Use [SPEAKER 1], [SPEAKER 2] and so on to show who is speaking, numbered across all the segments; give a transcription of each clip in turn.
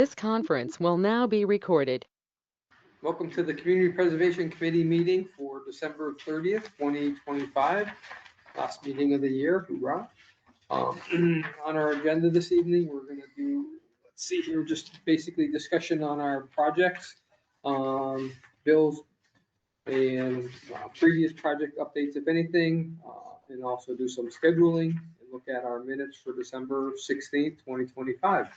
[SPEAKER 1] This conference will now be recorded.
[SPEAKER 2] Welcome to the Community Preservation Committee meeting for December 30th, 2025. Last meeting of the year, hoorah. On our agenda this evening, we're going to do, let's see here, just basically discussion on our projects, bills, and previous project updates, if anything, and also do some scheduling and look at our minutes for December 16th, 2025.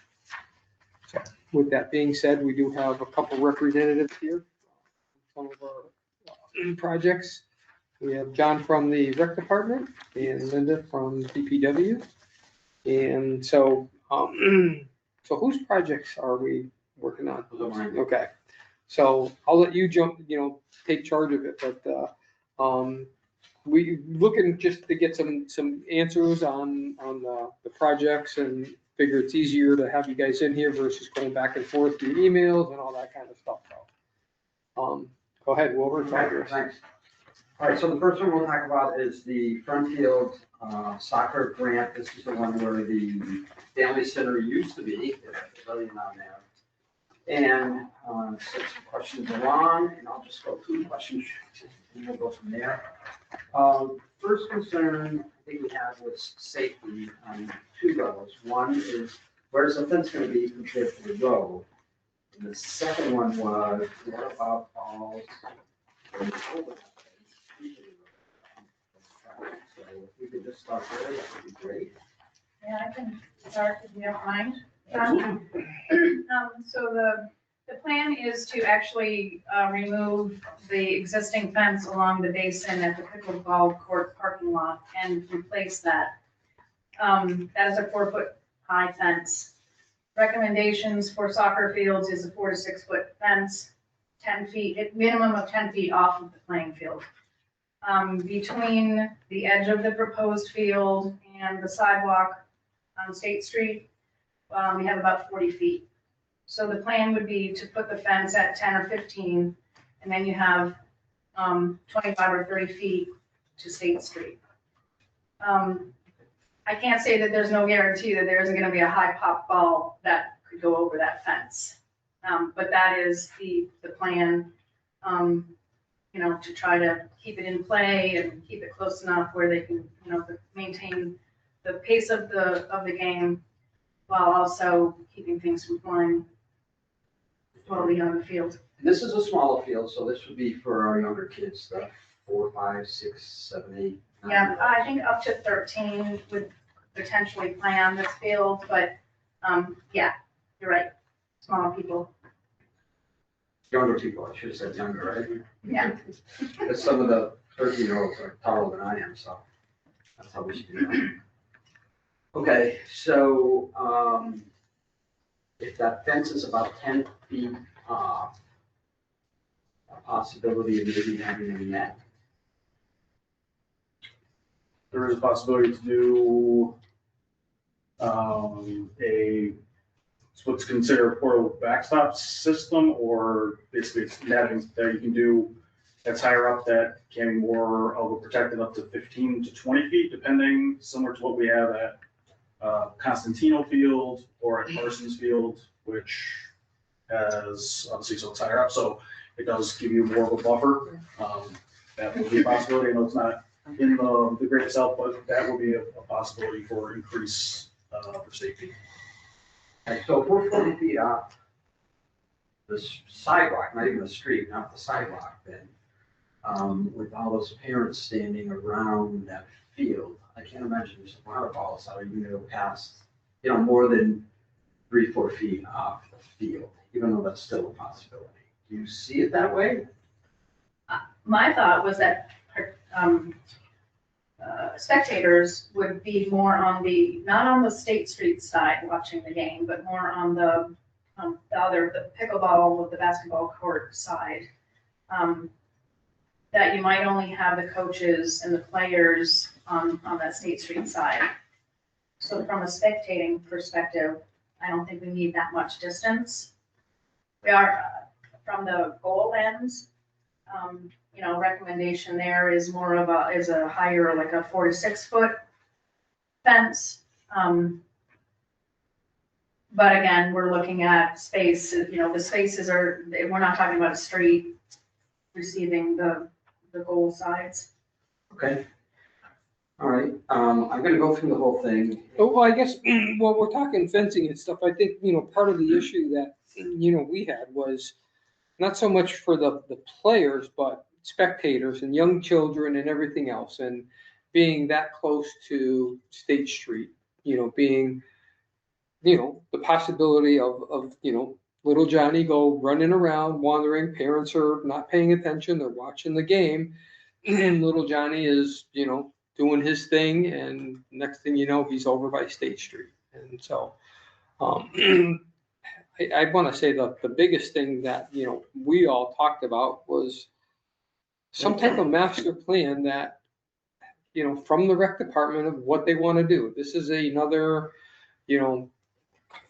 [SPEAKER 2] So with that being said, we do have a couple representatives here, some of our projects. We have John from the rec department and Linda from DPW. And so, so whose projects are we working on? Okay. So I'll let you take charge of it, but, we looking just to get some answers on the projects, and figure it's easier to have you guys in here versus going back and forth through emails and all that kind of stuff. So, go ahead, Wilbur.
[SPEAKER 3] Thanks. All right, so the first one we'll talk about is the Front Field soccer grant. This is the one where the Family Center used to be, the pavilion on there. And so some questions along, and I'll just go through the questions and we'll go from there. First concern I think we had was safety on two levels. One is, where's the fence going to be compared to the road? And the second one was, what about balls? So if we could just start there, that would be great.
[SPEAKER 4] Yeah, I can start if you don't mind. So the plan is to actually remove the existing fence along the basin at the pickleball court parking lot and replace that. That is a 4-foot high fence. Recommendations for soccer fields is a 4 to 6 foot fence, 10 feet, minimum of 10 feet off of the playing field. Between the edge of the proposed field and the sidewalk on State Street, we have about 40 feet. So the plan would be to put the fence at 10 or 15, and then you have 25 or 30 feet to State Street. I can't say that there's no guarantee that there isn't going to be a high pop ball that could go over that fence. But that is the plan, to try to keep it in play and keep it close enough where they can, maintain the pace of the game while also keeping things from flying slowly on the field.
[SPEAKER 3] This is a smaller field, so this would be for our younger kids, the 4, 5, 6, 7, 8. 9.
[SPEAKER 4] Yeah, I think up to 13 would potentially play on this field, but yeah, you're right, smaller people.
[SPEAKER 3] Younger people, I should have said younger, right?
[SPEAKER 4] Yeah.
[SPEAKER 3] Because some of the 13-year-olds are taller than I am, so that's how we should do that. Okay, so if that fence is about 10 feet off, a possibility of maybe having a net.
[SPEAKER 5] There is a possibility to do what's considered a portable backstop system, or basically it's netting that you can do that's higher up that can be more of a protected up to 15 to 20 feet, depending, similar to what we have at Constantino Field or at Parsons Field, which has obviously, so it's higher up, so it does give you more of a buffer. That would be a possibility. I know it's not in the Great South, but that would be a possibility for increase for safety.
[SPEAKER 3] Okay, so if we're 40 feet off the sidewalk, not even the street, not the sidewalk, then with all those parents standing around that field, I can't imagine there's a lot of balls that are going to go past, more than 3, 4 feet off the field, even though that's still a possibility. Do you see it that way?
[SPEAKER 4] My thought was that spectators would be more on not on the State Street side watching the game, but more on the pickleball with the basketball court side. That you might only have the coaches and the players on that State Street side. So from a spectating perspective, I don't think we need that much distance. We are from the goal ends. Recommendation there is more of a higher, like a 4 to 6 foot fence. But again, we're looking at space, the spaces we're not talking about a street receiving the goal sides.
[SPEAKER 3] Okay. All right, I'm gonna go through the whole thing.
[SPEAKER 2] Oh, well, I guess, well, we're talking fencing and stuff. I think, part of the issue that, we had was not so much for the players, but spectators and young children and everything else. And being that close to State Street, being, the possibility of, little Johnny go running around, wandering, parents are not paying attention, they're watching the game. And little Johnny is, doing his thing, and next thing you know, he's over by State Street. And so, I want to say the biggest thing that, we all talked about was some type of master plan that, from the rec department of what they want to do. This is another,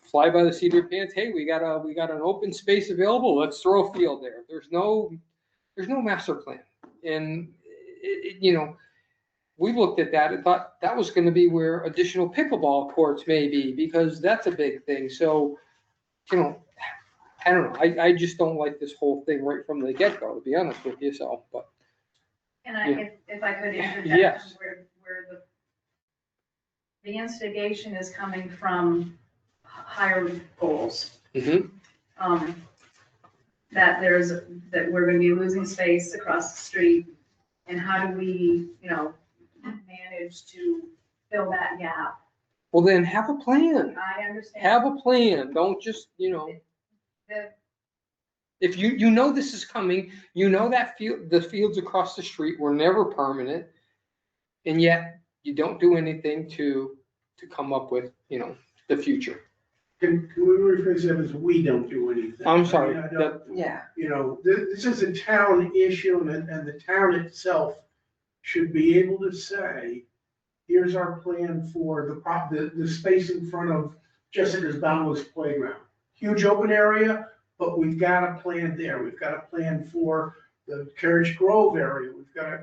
[SPEAKER 2] fly by the seat of your pants. Hey, we got an open space available. Let's throw a field there. There's no master plan. And, we looked at that and thought that was going to be where additional pickleball courts may be, because that's a big thing. So, I don't know. I just don't like this whole thing right from the get-go, to be honest with you. So, but.
[SPEAKER 4] And if I could interject,
[SPEAKER 2] Yes.
[SPEAKER 4] where the instigation is coming from higher goals.
[SPEAKER 2] Mm-hmm.
[SPEAKER 4] That we're gonna be losing space across the street, and how do we, manage to fill that gap?
[SPEAKER 2] Well, then have a plan.
[SPEAKER 4] I understand.
[SPEAKER 2] Have a plan. Don't just,
[SPEAKER 4] The-
[SPEAKER 2] if this is coming, that the fields across the street were never permanent. And yet you don't do anything to come up with, the future.
[SPEAKER 6] Can we rephrase that as we don't do anything?
[SPEAKER 2] I'm sorry.
[SPEAKER 6] I don't-
[SPEAKER 7] Yeah,
[SPEAKER 6] This is a town issue, and the town itself should be able to say, here's our plan for the space in front of Jessica's boundless playground. Huge open area, but we've got a plan there. We've got a plan for the Carriage Grove area.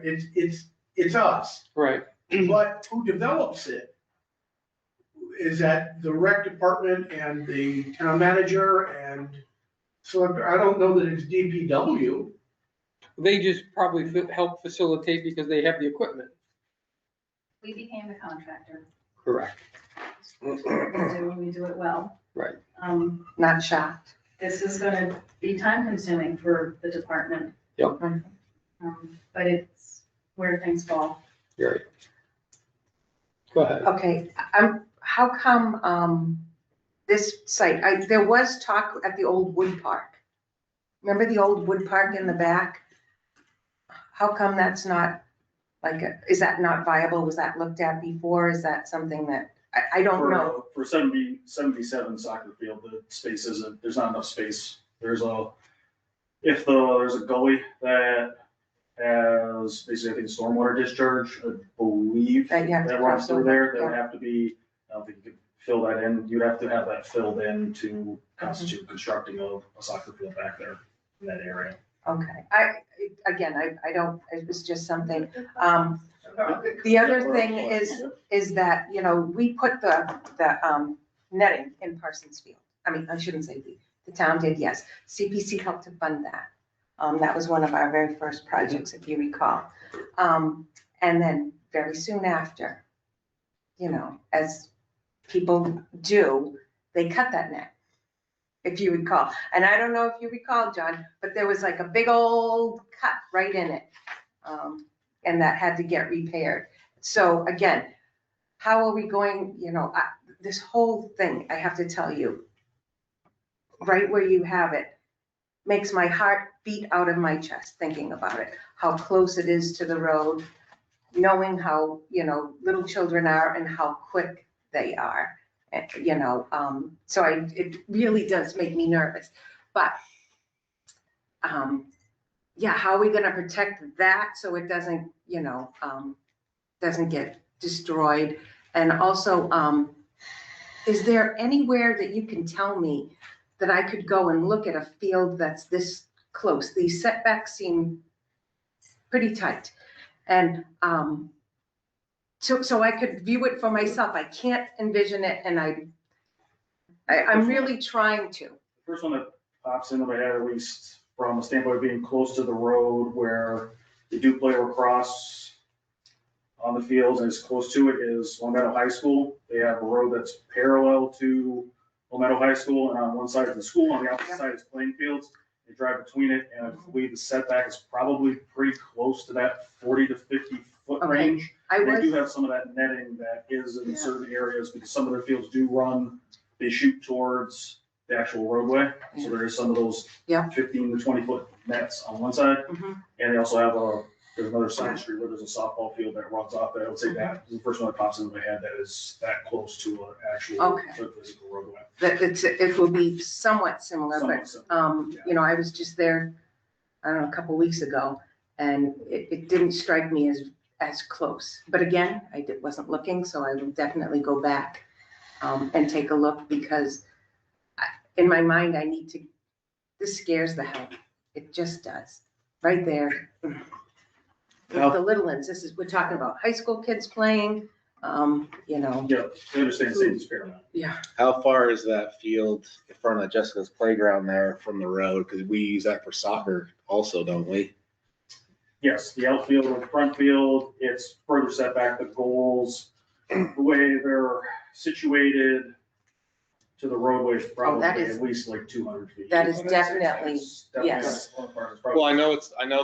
[SPEAKER 6] It's us.
[SPEAKER 2] Right.
[SPEAKER 6] But who develops it? Is that the rec department and the town manager and selector? I don't know that it's DPW.
[SPEAKER 2] They just probably help facilitate because they have the equipment.
[SPEAKER 4] We became the contractor.
[SPEAKER 2] Correct.
[SPEAKER 4] We do, and we do it well.
[SPEAKER 2] Right.
[SPEAKER 7] not shocked.
[SPEAKER 4] This is gonna be time consuming for the department.
[SPEAKER 2] Yep.
[SPEAKER 4] But it's where things fall.
[SPEAKER 2] Right. Go ahead.
[SPEAKER 7] Okay, how come, this site, there was talk at the old wood park. Remember the old wood park in the back? How come that's not, is that not viable? Was that looked at before? Is that something that, I don't know.
[SPEAKER 5] For 77 soccer field, the space there's not enough space. There's a gully that has basically, I think, stormwater discharge, I believe,
[SPEAKER 7] That you have to
[SPEAKER 5] that runs
[SPEAKER 7] cross
[SPEAKER 5] through
[SPEAKER 7] over,
[SPEAKER 5] there. That would
[SPEAKER 7] yeah.
[SPEAKER 5] have to be, I don't think you could fill that in. You'd have to have that filled in to constitute constructing a soccer field back there in that area.
[SPEAKER 7] Okay, I don't, it was just something, the other thing is that, we put the netting in Parsons Field. I mean, I shouldn't say the town did, yes. CPC helped to fund that. That was one of our very first projects, if you recall. And then very soon after, as people do, they cut that net, if you recall. And I don't know if you recall, John, but there was like a big old cut right in it. And that had to get repaired. So again, how are we going, this whole thing, I have to tell you, right where you have it, makes my heart beat out of my chest thinking about it, how close it is to the road, knowing how, little children are and how quick they are, so it really does make me nervous. But, yeah, how are we gonna protect that so it doesn't, doesn't get destroyed? And also, is there anywhere that you can tell me that I could go and look at a field that's this close? These setbacks seem pretty tight. And so I could view it for myself. I can't envision it, and I'm really trying to.
[SPEAKER 5] The first one that pops into my head, at least from a standpoint of being close to the road where they do play lacrosse on the fields and is close to it, is Long Meadow High School. They have a road that's parallel to Long Meadow High School, and on one side is the school, on the opposite side is playing fields. They drive between it, and I believe the setback is probably pretty close to that 40 to 50 foot
[SPEAKER 7] Okay.
[SPEAKER 5] range.
[SPEAKER 7] I
[SPEAKER 5] They do
[SPEAKER 7] was,
[SPEAKER 5] have some of that netting that is in certain areas, because some of their fields do run, they shoot towards the actual roadway. So there is some of those
[SPEAKER 7] Yeah.
[SPEAKER 5] 15 to 20 foot nets on one side.
[SPEAKER 7] Mhm.
[SPEAKER 5] And they also have there's another side street where there's a softball field that runs off that. I would say that is the first one that pops into my head that is that close to an actual
[SPEAKER 7] Okay.
[SPEAKER 5] physical roadway.
[SPEAKER 7] it will be somewhat similar,
[SPEAKER 5] Somewhat
[SPEAKER 7] but,
[SPEAKER 5] similar,
[SPEAKER 7] you know, I was just there, I don't know, a couple weeks ago, and it didn't strike me as close. But again, wasn't looking, so I will definitely go back, and take a look, because in my mind, this scares the hell. It just does, right there. With the little ones, we're talking about high school kids playing, you know,
[SPEAKER 5] Yeah, I understand the same spirit.
[SPEAKER 7] yeah.
[SPEAKER 8] How far is that field in front of Jessica's playground there from the road? Because we use that for soccer also, don't we?
[SPEAKER 5] Yes, the outfield or the front field, it's further set back. The goals, the way they're situated to the roadway is probably
[SPEAKER 7] that is-
[SPEAKER 5] at least like 200 feet.
[SPEAKER 7] that is
[SPEAKER 5] It's
[SPEAKER 7] definitely-
[SPEAKER 5] definitely
[SPEAKER 7] yes.
[SPEAKER 5] one part. It's probably-
[SPEAKER 8] Well, I know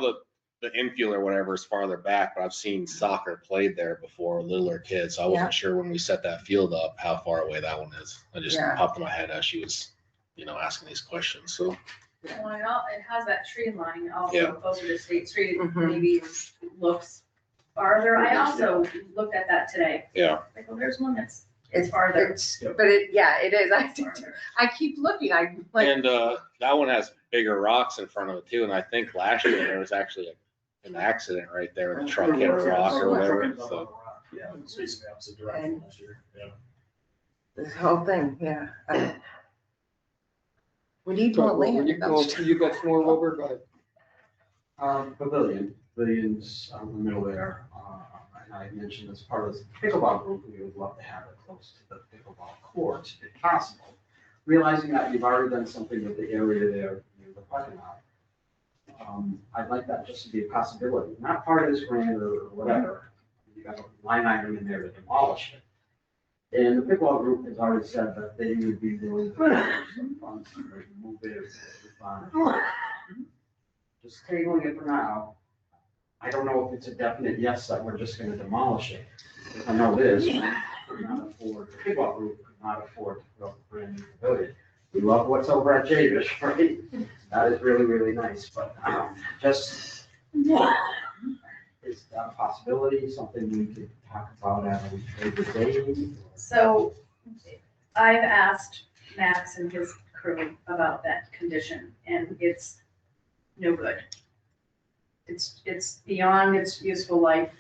[SPEAKER 8] the infield or whatever is farther back, but I've seen soccer played there before, littler kids. So I
[SPEAKER 7] Yeah.
[SPEAKER 8] wasn't sure when we set that field up, how far away that one is. It just
[SPEAKER 7] Yeah.
[SPEAKER 8] popped in my head as she was, asking these questions. So
[SPEAKER 4] Well, it has that tree line
[SPEAKER 8] Yeah.
[SPEAKER 4] also closer to State Street,
[SPEAKER 7] Mhm.
[SPEAKER 4] maybe it looks farther. I also looked at that today.
[SPEAKER 8] yeah,
[SPEAKER 4] Like, well, there's one that's, it's farther.
[SPEAKER 7] But it is, I keep looking, I'm like,
[SPEAKER 8] and that one has bigger rocks in front of it too. And I think last year there was actually an accident right there with a truck hit a rock or whatever. So
[SPEAKER 5] Yeah, it's facing the opposite direction last year. Yeah.
[SPEAKER 7] this whole thing, yeah. We need more land.
[SPEAKER 2] You got some more, Wilbur? Go ahead.
[SPEAKER 3] Pavilion's out in the middle there. And I mentioned as part of the pickleball group, we would love to have it close to the pickleball court if possible. Realizing that you've already done something with the area there near the parking lot. I'd like that just to be a possibility, not part of this grant or whatever. You got a line item in there to demolish it. And the pickleball group has already said that they would be willing to put some funds to remove it if fine. Just tabling it for now. I don't know if it's a definite yes that we're just gonna demolish it. If I know this, we could not afford, the pickleball group could not afford to put up a brand new pavilion. We love what's over at Javish, right? That is really, really nice, but just, is that a possibility, something we could talk about at a later date?
[SPEAKER 4] So I've asked Max and his crew about that condition, and it's no good. It's beyond its useful life.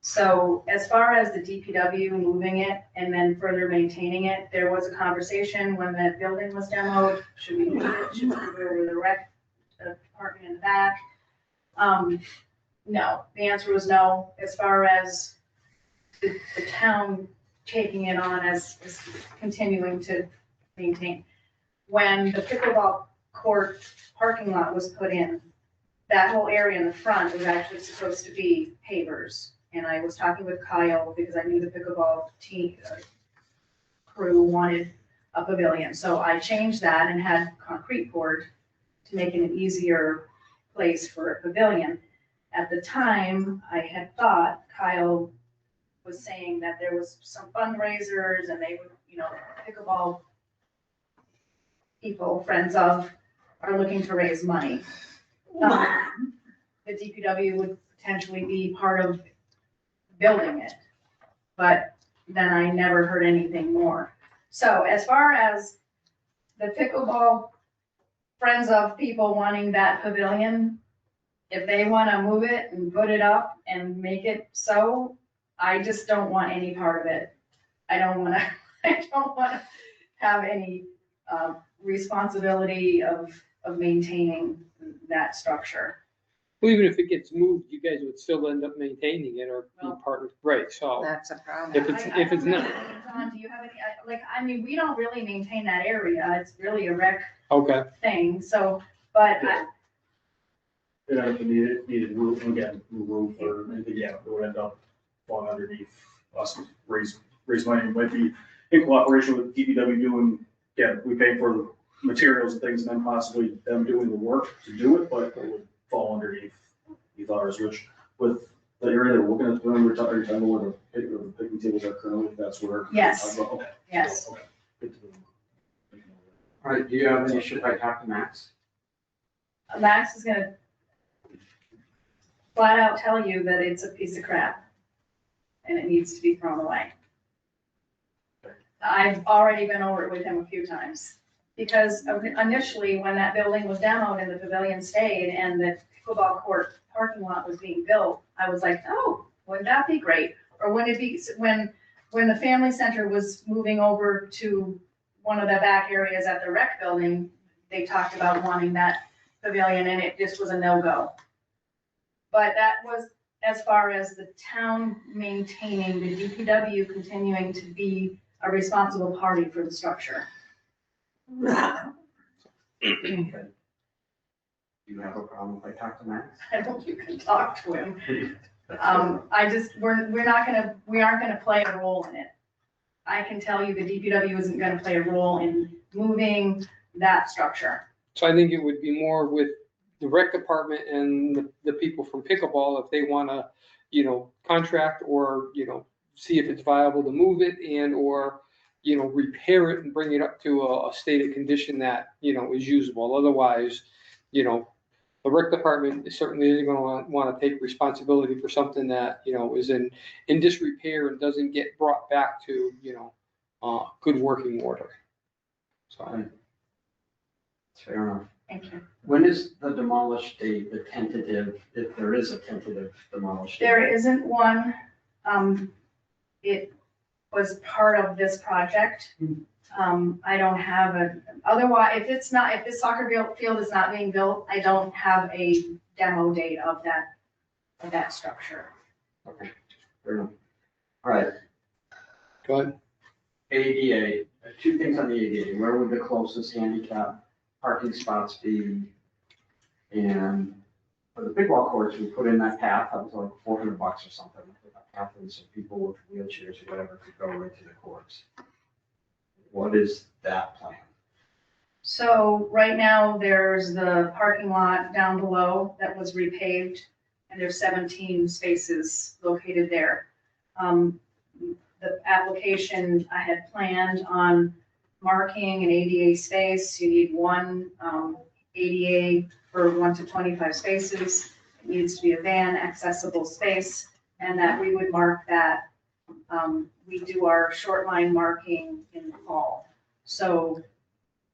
[SPEAKER 4] So as far as the DPW moving it and then further maintaining it, there was a conversation when that building was demoed, should we move it, should we move it over the rec department in the back? No, the answer was no. As far as the town taking it on as continuing to maintain. When the pickleball court parking lot was put in, that whole area in the front was actually supposed to be pavers. And I was talking with Kyle because I knew the pickleball team crew wanted a pavilion. So I changed that and had concrete poured to make it an easier place for a pavilion. At the time, I had thought Kyle was saying that there was some fundraisers and they would, pickleball people, friends of, are looking to raise money. The DPW would potentially be part of building it, but then I never heard anything more. So as far as the pickleball friends of people wanting that pavilion, if they want to move it and put it up and make it so, I just don't want any part of it. I don't want to have any responsibility of maintaining that structure.
[SPEAKER 2] Well, even if it gets moved, you guys would still end up maintaining it or be part of, right, so.
[SPEAKER 7] That's a problem.
[SPEAKER 2] If it's, if it's not,
[SPEAKER 4] Don, do you have any, I mean, we don't really maintain that area, it's really a rec
[SPEAKER 2] okay,
[SPEAKER 4] thing, so, but
[SPEAKER 5] You know, if you needed roof, again, roof or anything, yeah, it would end up falling underneath us, raise money, it might be in cooperation with DPW doing, yeah, we pay for the materials and things, and then possibly them doing the work to do it, but it would fall underneath ours, which with the area that we're looking at, when we're talking about where the picking tables are currently, that's where.
[SPEAKER 4] Yes.
[SPEAKER 5] Okay.
[SPEAKER 4] yes.
[SPEAKER 5] Okay. Good to know.
[SPEAKER 3] All right, do you have any issue if I talk to Max?
[SPEAKER 4] Max is gonna flat out tell you that it's a piece of crap and it needs to be thrown away. I've already been over it with him a few times, because initially, when that building was demoed and the pavilion stayed and the pickleball court parking lot was being built, I was like, oh, wouldn't that be great? Or when the family center was moving over to one of the back areas at the rec building, they talked about wanting that pavilion, and it just was a no-go. But that was as far as the town maintaining, the DPW continuing to be a responsible party for the structure.
[SPEAKER 3] Okay. Do you have a problem if I talk to Max?
[SPEAKER 4] I hope you can talk to him. We aren't gonna play a role in it. I can tell you the DPW isn't gonna play a role in moving that structure.
[SPEAKER 2] so I think it would be more with the rec department and the people from pickleball, if they wanna, contract or, see if it's viable to move it and, or, repair it and bring it up to a state of condition that, is usable. Otherwise, the rec department certainly isn't gonna wanna take responsibility for something that, is in disrepair and doesn't get brought back to, good working order. So,
[SPEAKER 3] Fair enough.
[SPEAKER 4] Thank you.
[SPEAKER 3] When is the demolish date, the tentative, if there is a tentative demolish date?
[SPEAKER 4] There isn't one. It was part of this project. I don't have otherwise, if this soccer field is not being built, I don't have a demo date of that structure.
[SPEAKER 3] Okay, fair enough. All right,
[SPEAKER 2] go ahead.
[SPEAKER 3] ADA, two things on the ADA. Where would the closest handicap parking spots be? And for the pickleball courts, we put in that path, that was like $400 or something. That path is so people with wheelchairs or whatever could go right to the courts. What is that plan?
[SPEAKER 4] So right now, there's the parking lot down below that was repaved, and there's 17 spaces located there. The application, I had planned on marking an ADA space. You need one ADA for 1 to 25 spaces. It needs to be a van accessible space, and that we would mark that. We do our short line marking in the fall. So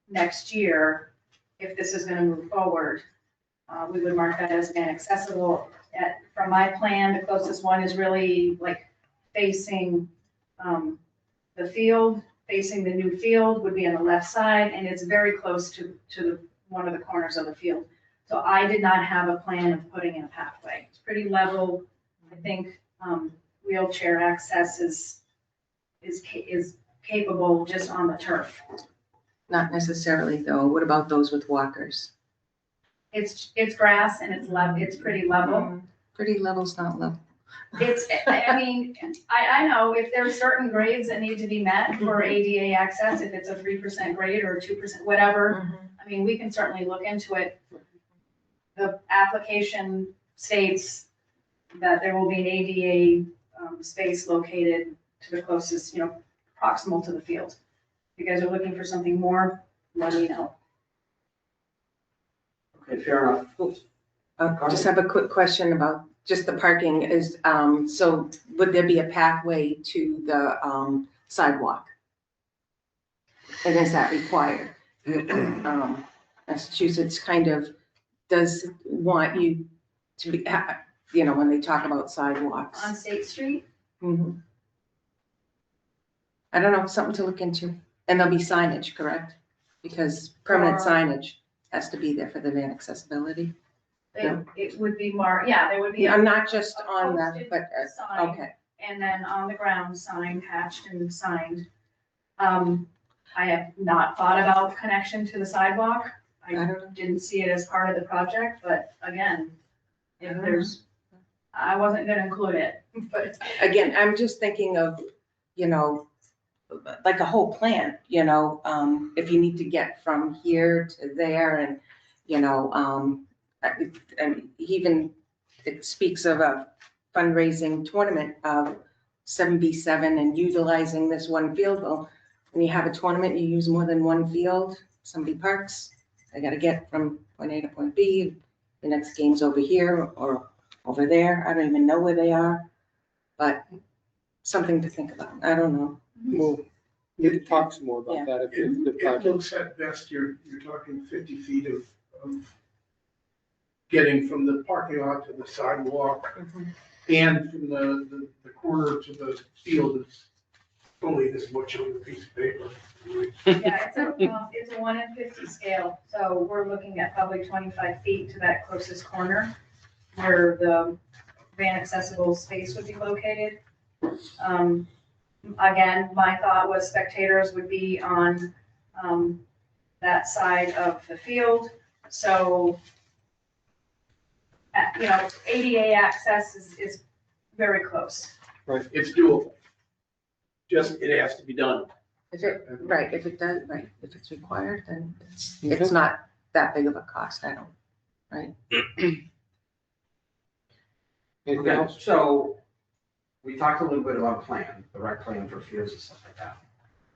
[SPEAKER 4] next year, if this is gonna move forward, we would mark that as van accessible. From my plan, the closest one is really like facing the field, facing the new field would be on the left side, and it's very close to one of the corners of the field. So I did not have a plan of putting in a pathway. It's pretty level. I think wheelchair access is capable just on the turf.
[SPEAKER 7] Not necessarily though. What about those with walkers?
[SPEAKER 4] It's grass and it's pretty level.
[SPEAKER 7] Pretty level's not level.
[SPEAKER 4] I know if there's certain grades that need to be met for ADA access, if it's a 3% grade or a 2%, whatever, I mean, we can certainly look into it. The application states that there will be an ADA space located to the closest, proximal to the field. If you guys are looking for something more, let me know.
[SPEAKER 3] Okay, fair enough.
[SPEAKER 7] Just have a quick question about just the parking is, so would there be a pathway to the sidewalk? And is that required? Massachusetts kind of does want you to be, when they talk about sidewalks.
[SPEAKER 4] On State Street?
[SPEAKER 7] Mhm. I don't know, something to look into. And there'll be signage, correct? Because permanent signage has to be there for the van accessibility.
[SPEAKER 4] It would be yeah, there would be.
[SPEAKER 7] Yeah, I'm not just on that,
[SPEAKER 4] posted
[SPEAKER 7] but,
[SPEAKER 4] sign,
[SPEAKER 7] okay.
[SPEAKER 4] And then on the ground, sign hatched and signed. I have not thought about connection to the sidewalk.
[SPEAKER 7] I don't know.
[SPEAKER 4] Didn't see it as part of the project, but again, if there's, I wasn't gonna include it, but.
[SPEAKER 7] Again, I'm just thinking of, like a whole plan, if you need to get from here to there and, and even it speaks of a fundraising tournament of 7v7 and utilizing this one field. Well, when you have a tournament, you use more than one field. Somebody parks, they gotta get from point A to point B. The next game's over here or over there. I don't even know where they are, but something to think about. I don't know.
[SPEAKER 2] Well, we can talk some more about that if the
[SPEAKER 6] It
[SPEAKER 2] project.
[SPEAKER 6] looks at best, you're talking 50 feet of getting from the parking lot to the sidewalk and from the corner to the field is only this much on the piece of paper.
[SPEAKER 4] Yeah, it's a 1 in 50 scale, so we're looking at probably 25 feet to that closest corner where the van accessible space would be located. Again, my thought was spectators would be on that side of the field, so ADA access is very close.
[SPEAKER 6] It's doable. Just, it has to be done.
[SPEAKER 7] If it's required, then it's not that big of a cost, I don't, right?
[SPEAKER 2] Anything
[SPEAKER 3] Okay,
[SPEAKER 2] else?
[SPEAKER 3] so we talked a little bit about plan, the right plan for fields and stuff like that.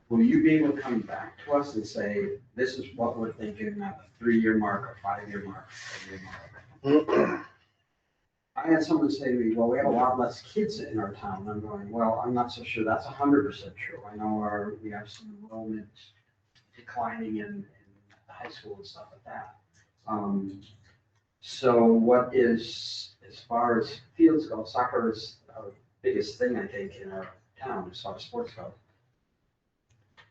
[SPEAKER 3] Will you be able to come back to us and say, this is what we're thinking at the 3-year mark or 5-year mark, 7-year mark? I had someone say to me, well, we have a lot less kids in our town. And I'm going, well, I'm not so sure that's 100% true. I know we have some enrollment declining in the high school and stuff like that. So what is, as far as fields go, soccer is our biggest thing, I think, in our town, as far as sports go.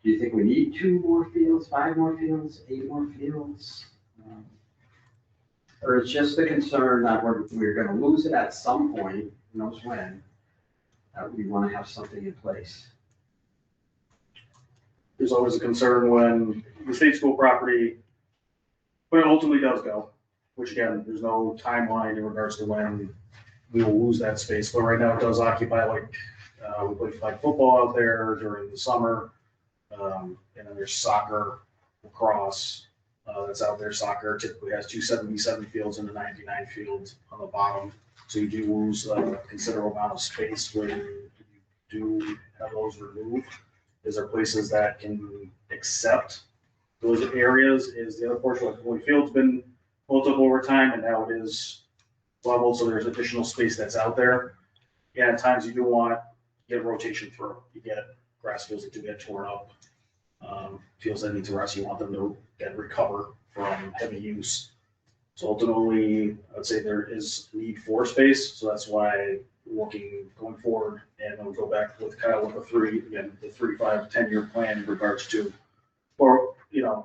[SPEAKER 3] Do you think we need 2 more fields, 5 more fields, 8 more fields? Or it's just the concern that we're gonna lose it at some point, who knows when, that we wanna have something in place?
[SPEAKER 5] There's always a concern when the state school property, when it ultimately does go, which again, there's no timeline in regards to when we will lose that space, but right now it does occupy, like, we play flag football out there during the summer. And then there's soccer, lacrosse, that's out there. Soccer typically has 2 7v7 fields and a 99 field on the bottom. So you do lose a considerable amount of space when you do have those removed. Is there places that can accept those areas? Is the other portion, like the field's been built up over time and now it is level, so there's additional space that's out there. Yeah, at times you do want to get rotation through. You get grass fields that do get torn up. Fields that need to rest, you want them to get recover from heavy use. So ultimately, I'd say there is need for space, so that's why looking going forward, and then we'll go back with Kyle with the 3, 5, 10-year plan in regards to, or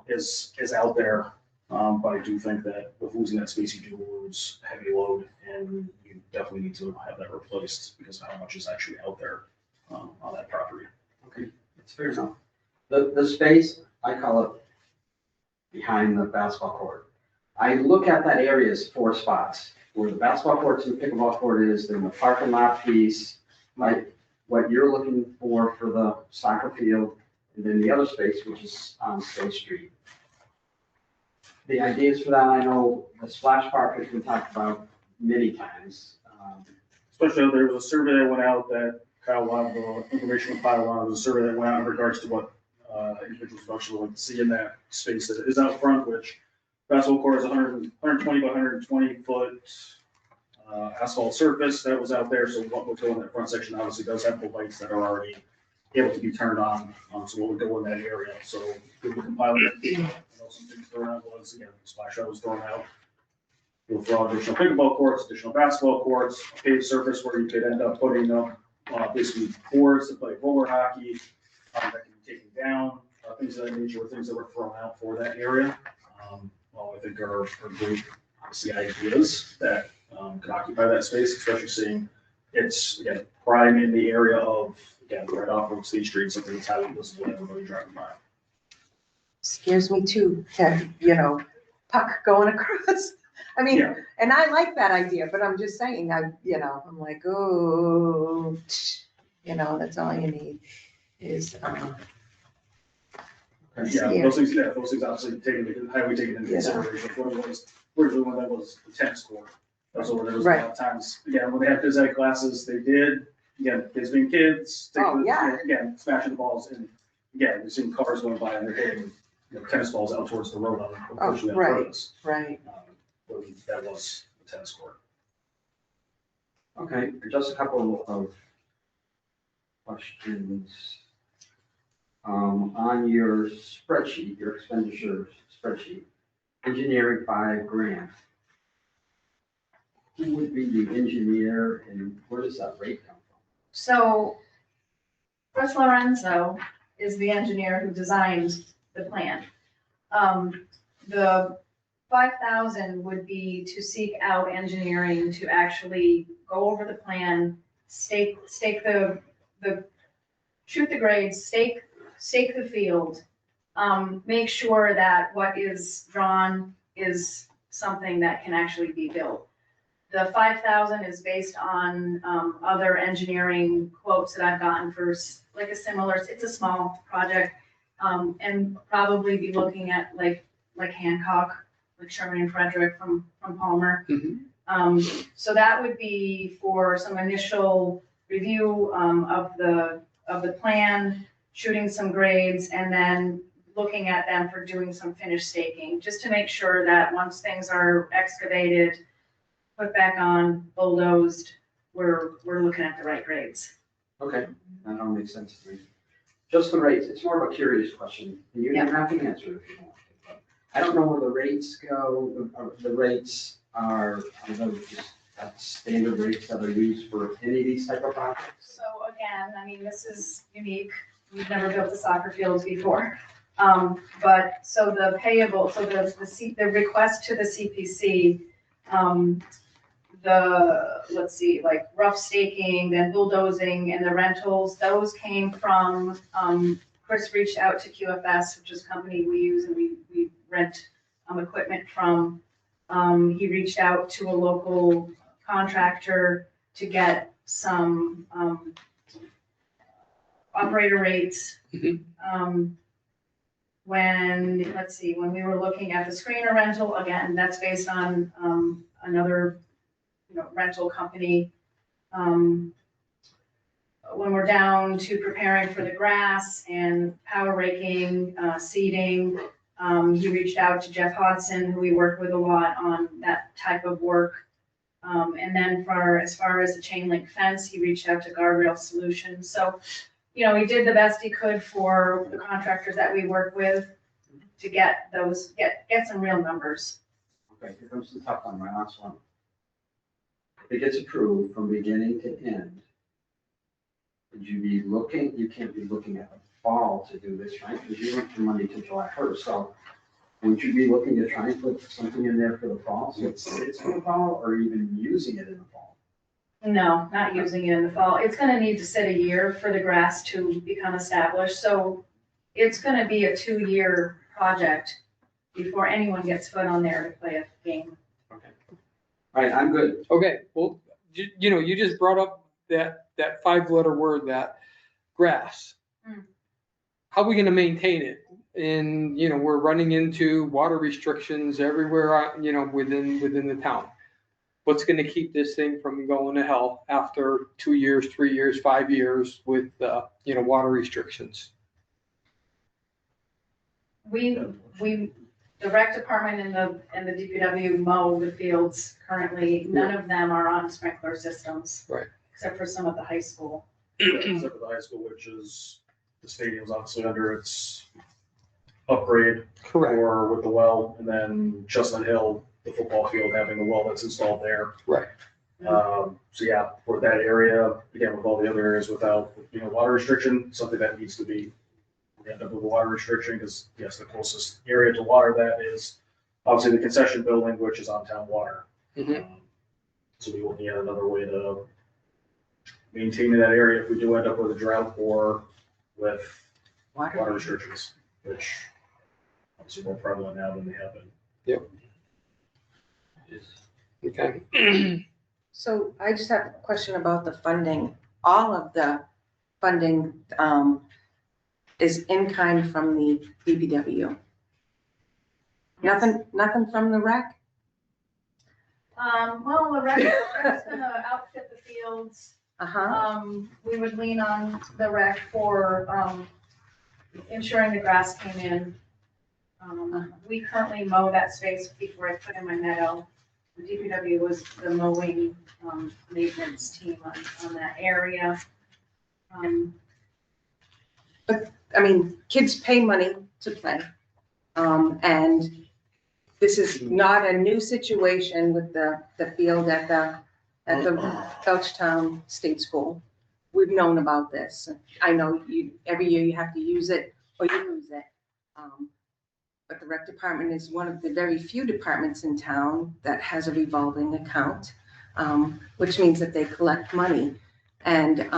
[SPEAKER 5] is out there. But I do think that with losing that space, you do lose heavy load, and you definitely need to have that replaced because of how much is actually out there on that property.
[SPEAKER 3] Okay, that's fair enough. The space, I call it behind the basketball court. I look at that area as 4 spots, where the basketball court and the pickleball court is, then the parking lot piece, like what you're looking for the soccer field, and then the other space, which is on State Street. The ideas for that, I know the splash park has been talked about many times.
[SPEAKER 5] Especially there was a survey that went out that Kyle will have the information filed on. There was a survey that went out in regards to what individuals would actually like to see in that space that is out front, which basketball court is 120 by 120 foot asphalt surface that was out there. So what would go in that front section obviously does have the lights that are already able to be turned on. So what would go in that area? So we can compile it. Some things thrown out was, again, the splash out was thrown out. You'll throw out additional pickleball courts, additional basketball courts, a paved surface where you could end up putting basically boards to play roller hockey that can be taken down, things of that nature, were things that were thrown out for that area. I think are great obviously ideas that could occupy that space, especially seeing it's, again, prime in the area of, again, right off of State Street, something that's highly visible to everybody driving by.
[SPEAKER 7] Scares me too, to, puck going across. I mean,
[SPEAKER 5] Yeah.
[SPEAKER 7] and I like that idea, but I'm just saying, I'm like, oh, that's all you need is,
[SPEAKER 5] Yeah, those things obviously highly taken into consideration. One of those, originally one that was the tennis court. That's where there was a lot of times, again, when they had phys ed classes, they did, again, kids being kids, again, smashing the balls, and again, we've seen cars going by and they're hitting, tennis balls out towards the road on, unfortunately, on purpose.
[SPEAKER 7] right.
[SPEAKER 5] That was the tennis court.
[SPEAKER 3] Okay, just a couple of questions. On your spreadsheet, your expenditure spreadsheet, engineering 5 grant. Who would be the engineer and where does that rate come from?
[SPEAKER 4] So Chris Lorenzo is the engineer who designed the plan. The 5,000 would be to seek out engineering to actually go over the plan, stake the shoot the grades, stake the field, make sure that what is drawn is something that can actually be built. The 5,000 is based on other engineering quotes that I've gotten for like a similar, it's a small project, and probably be looking at like Hancock, like Sherman and Frederick from Palmer. So that would be for some initial review of the plan, shooting some grades, and then looking at them for doing some finish staking, just to make sure that once things are excavated, put back on, bulldozed, we're looking at the right grades.
[SPEAKER 3] Okay, that all makes sense to me. Just the rates, it's more of a curious question. You don't have to answer if you want. I don't know where the rates go. The rates are those just standard rates that are used for any of these type of projects?
[SPEAKER 4] So again, I mean, this is unique. We've never built a soccer field before. But so the payable, so the request to the CPC, let's see, like rough staking, then bulldozing and the rentals, those came from, Chris reached out to QFS, which is a company we use and we rent equipment from. He reached out to a local contractor to get some operator rates. When we were looking at the screener rental, again, that's based on another rental company. When we're down to preparing for the grass and power raking, seeding, he reached out to Jeff Hodson, who we work with a lot on that type of work. And then as far as the chain link fence, he reached out to Guardrail Solutions. So, he did the best he could for the contractors that we work with to get some real numbers.
[SPEAKER 3] Okay, here comes the tough one, my last one. If it gets approved from beginning to end, would you be looking, you can't be looking at the fall to do this, right? Because you want your money to July 1st, so would you be looking to try and put something in there for the fall, so it sits in the fall, or even using it in the fall?
[SPEAKER 4] No, not using it in the fall. It's gonna need to sit a year for the grass to become established, so it's gonna be a 2-year project before anyone gets foot on there to play a game.
[SPEAKER 3] Okay. All right, I'm good.
[SPEAKER 2] Okay, well, you just brought up that 5-letter word, that grass. How are we gonna maintain it? And, we're running into water restrictions everywhere, within the town. What's gonna keep this thing from going to hell after 2 years, 3 years, 5 years with, water restrictions?
[SPEAKER 4] The rec department and the DPW mow the fields currently. None of them are on sprinkler systems.
[SPEAKER 2] Right.
[SPEAKER 4] Except for some of the high school.
[SPEAKER 5] Except for the high school, which is, the stadium's obviously under its upgrade.
[SPEAKER 2] Correct.
[SPEAKER 5] Or with the well, and then Chestnut Hill, the football field, having the well that's installed there.
[SPEAKER 2] Right.
[SPEAKER 5] So yeah, for that area, again, with all the other areas without, water restriction, something that needs to be, we end up with a water restriction, because yes, the closest area to water that is obviously the concession building, which is on town water.
[SPEAKER 2] Mhm.
[SPEAKER 5] So we will need another way to maintain that area if we do end up with a drought or with water restrictions, which obviously more prevalent now than they have been.
[SPEAKER 2] Okay.
[SPEAKER 7] So I just have a question about the funding. All of the funding is in kind from the DPW. Nothing from the rec?
[SPEAKER 4] Well, the rec's gonna outfit the fields.
[SPEAKER 7] Uh-huh.
[SPEAKER 4] We would lean on the rec for, ensuring the grass came in. We currently mow that space before I put in my meadow. The DPW was the mowing, maintenance team on that area.
[SPEAKER 7] I mean, kids pay money to play. And this is not a new situation with the field at the Belchertown State School. We've known about this. I know every year you have to use it or you lose it. But the rec department is one of the very few departments in town that has a revolving account, which means that they collect money. And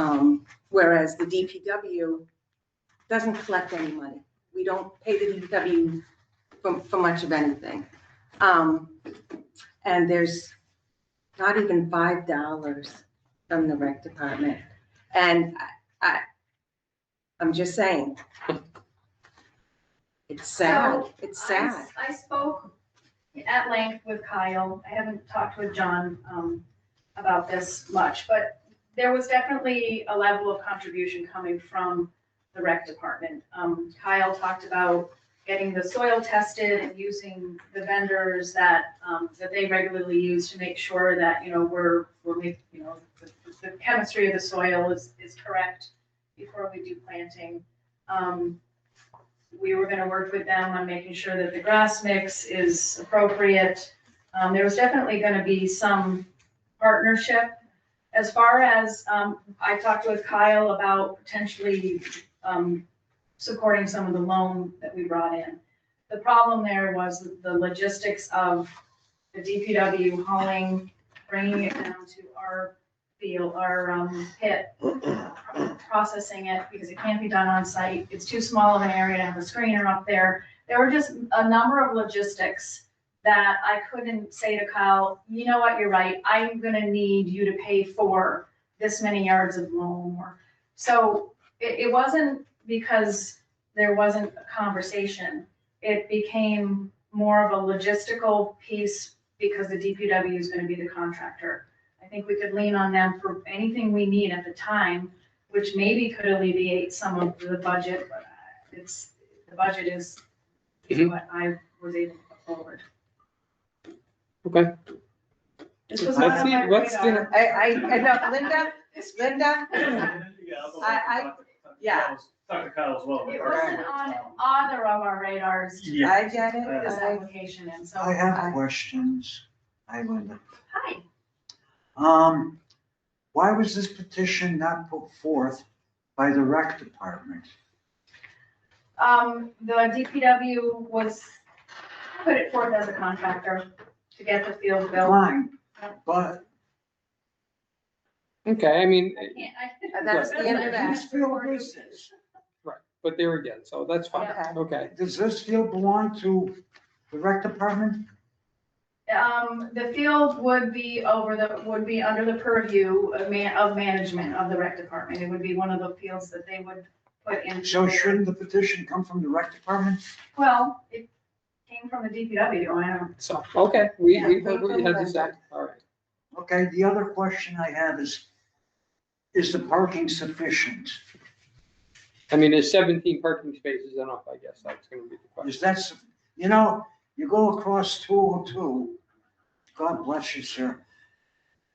[SPEAKER 7] whereas the DPW doesn't collect any money. We don't pay the DPW for much of anything. And there's not even $5 from the rec department. And I'm just saying, it's sad.
[SPEAKER 4] So,
[SPEAKER 7] It's sad.
[SPEAKER 4] I spoke at length with Kyle. I haven't talked with John about this much, but there was definitely a level of contribution coming from the rec department. Kyle talked about getting the soil tested and using the vendors that they regularly use to make sure that, we're making, the chemistry of the soil is correct before we do planting. We were gonna work with them on making sure that the grass mix is appropriate. There was definitely gonna be some partnership. As far as, I talked with Kyle about potentially supporting some of the loan that we brought in. The problem there was the logistics of the DPW hauling, bringing it down to our field, our pit, processing it because it can't be done on site. It's too small of an area to have a screener up there. There were just a number of logistics that I couldn't say to Kyle, you know what, you're right. I'm gonna need you to pay for this many yards of loam. So it wasn't because there wasn't a conversation. It became more of a logistical piece because the DPW is gonna be the contractor. I think we could lean on them for anything we need at the time, which maybe could alleviate some of the budget, but the budget is what I was able to put forward.
[SPEAKER 2] Okay.
[SPEAKER 4] This was not on my
[SPEAKER 2] What's
[SPEAKER 4] radar.
[SPEAKER 7] I know, Linda, yeah.
[SPEAKER 5] Talk to Kyle as well.
[SPEAKER 4] It wasn't on either of our radars to
[SPEAKER 5] Yeah.
[SPEAKER 7] I get it.
[SPEAKER 4] put this application in, so.
[SPEAKER 9] I have questions. Hi, Linda.
[SPEAKER 4] Hi.
[SPEAKER 9] Why was this petition not put forth by the rec department?
[SPEAKER 4] The DPW put it forth as a contractor to get the field built.
[SPEAKER 9] Fine, but
[SPEAKER 2] Okay, I mean,
[SPEAKER 7] And that's the end of that.
[SPEAKER 9] whose field is this?
[SPEAKER 2] but there again, so that's fine.
[SPEAKER 7] Okay.
[SPEAKER 2] Okay.
[SPEAKER 9] Does this field belong to the rec department?
[SPEAKER 4] The field would be under the purview of management of the rec department. It would be one of the fields that they would put in.
[SPEAKER 9] So shouldn't the petition come from the rec department?
[SPEAKER 4] Well, it came from the DPW, I don't.
[SPEAKER 2] So, okay, we
[SPEAKER 7] Yeah,
[SPEAKER 2] heard what you had to say. All right.
[SPEAKER 9] Okay, the other question I have is the parking sufficient?
[SPEAKER 2] I mean, there's 17 parking spaces enough, I guess. That's gonna be the question.
[SPEAKER 9] Is that, you go across 202, God bless you, sir.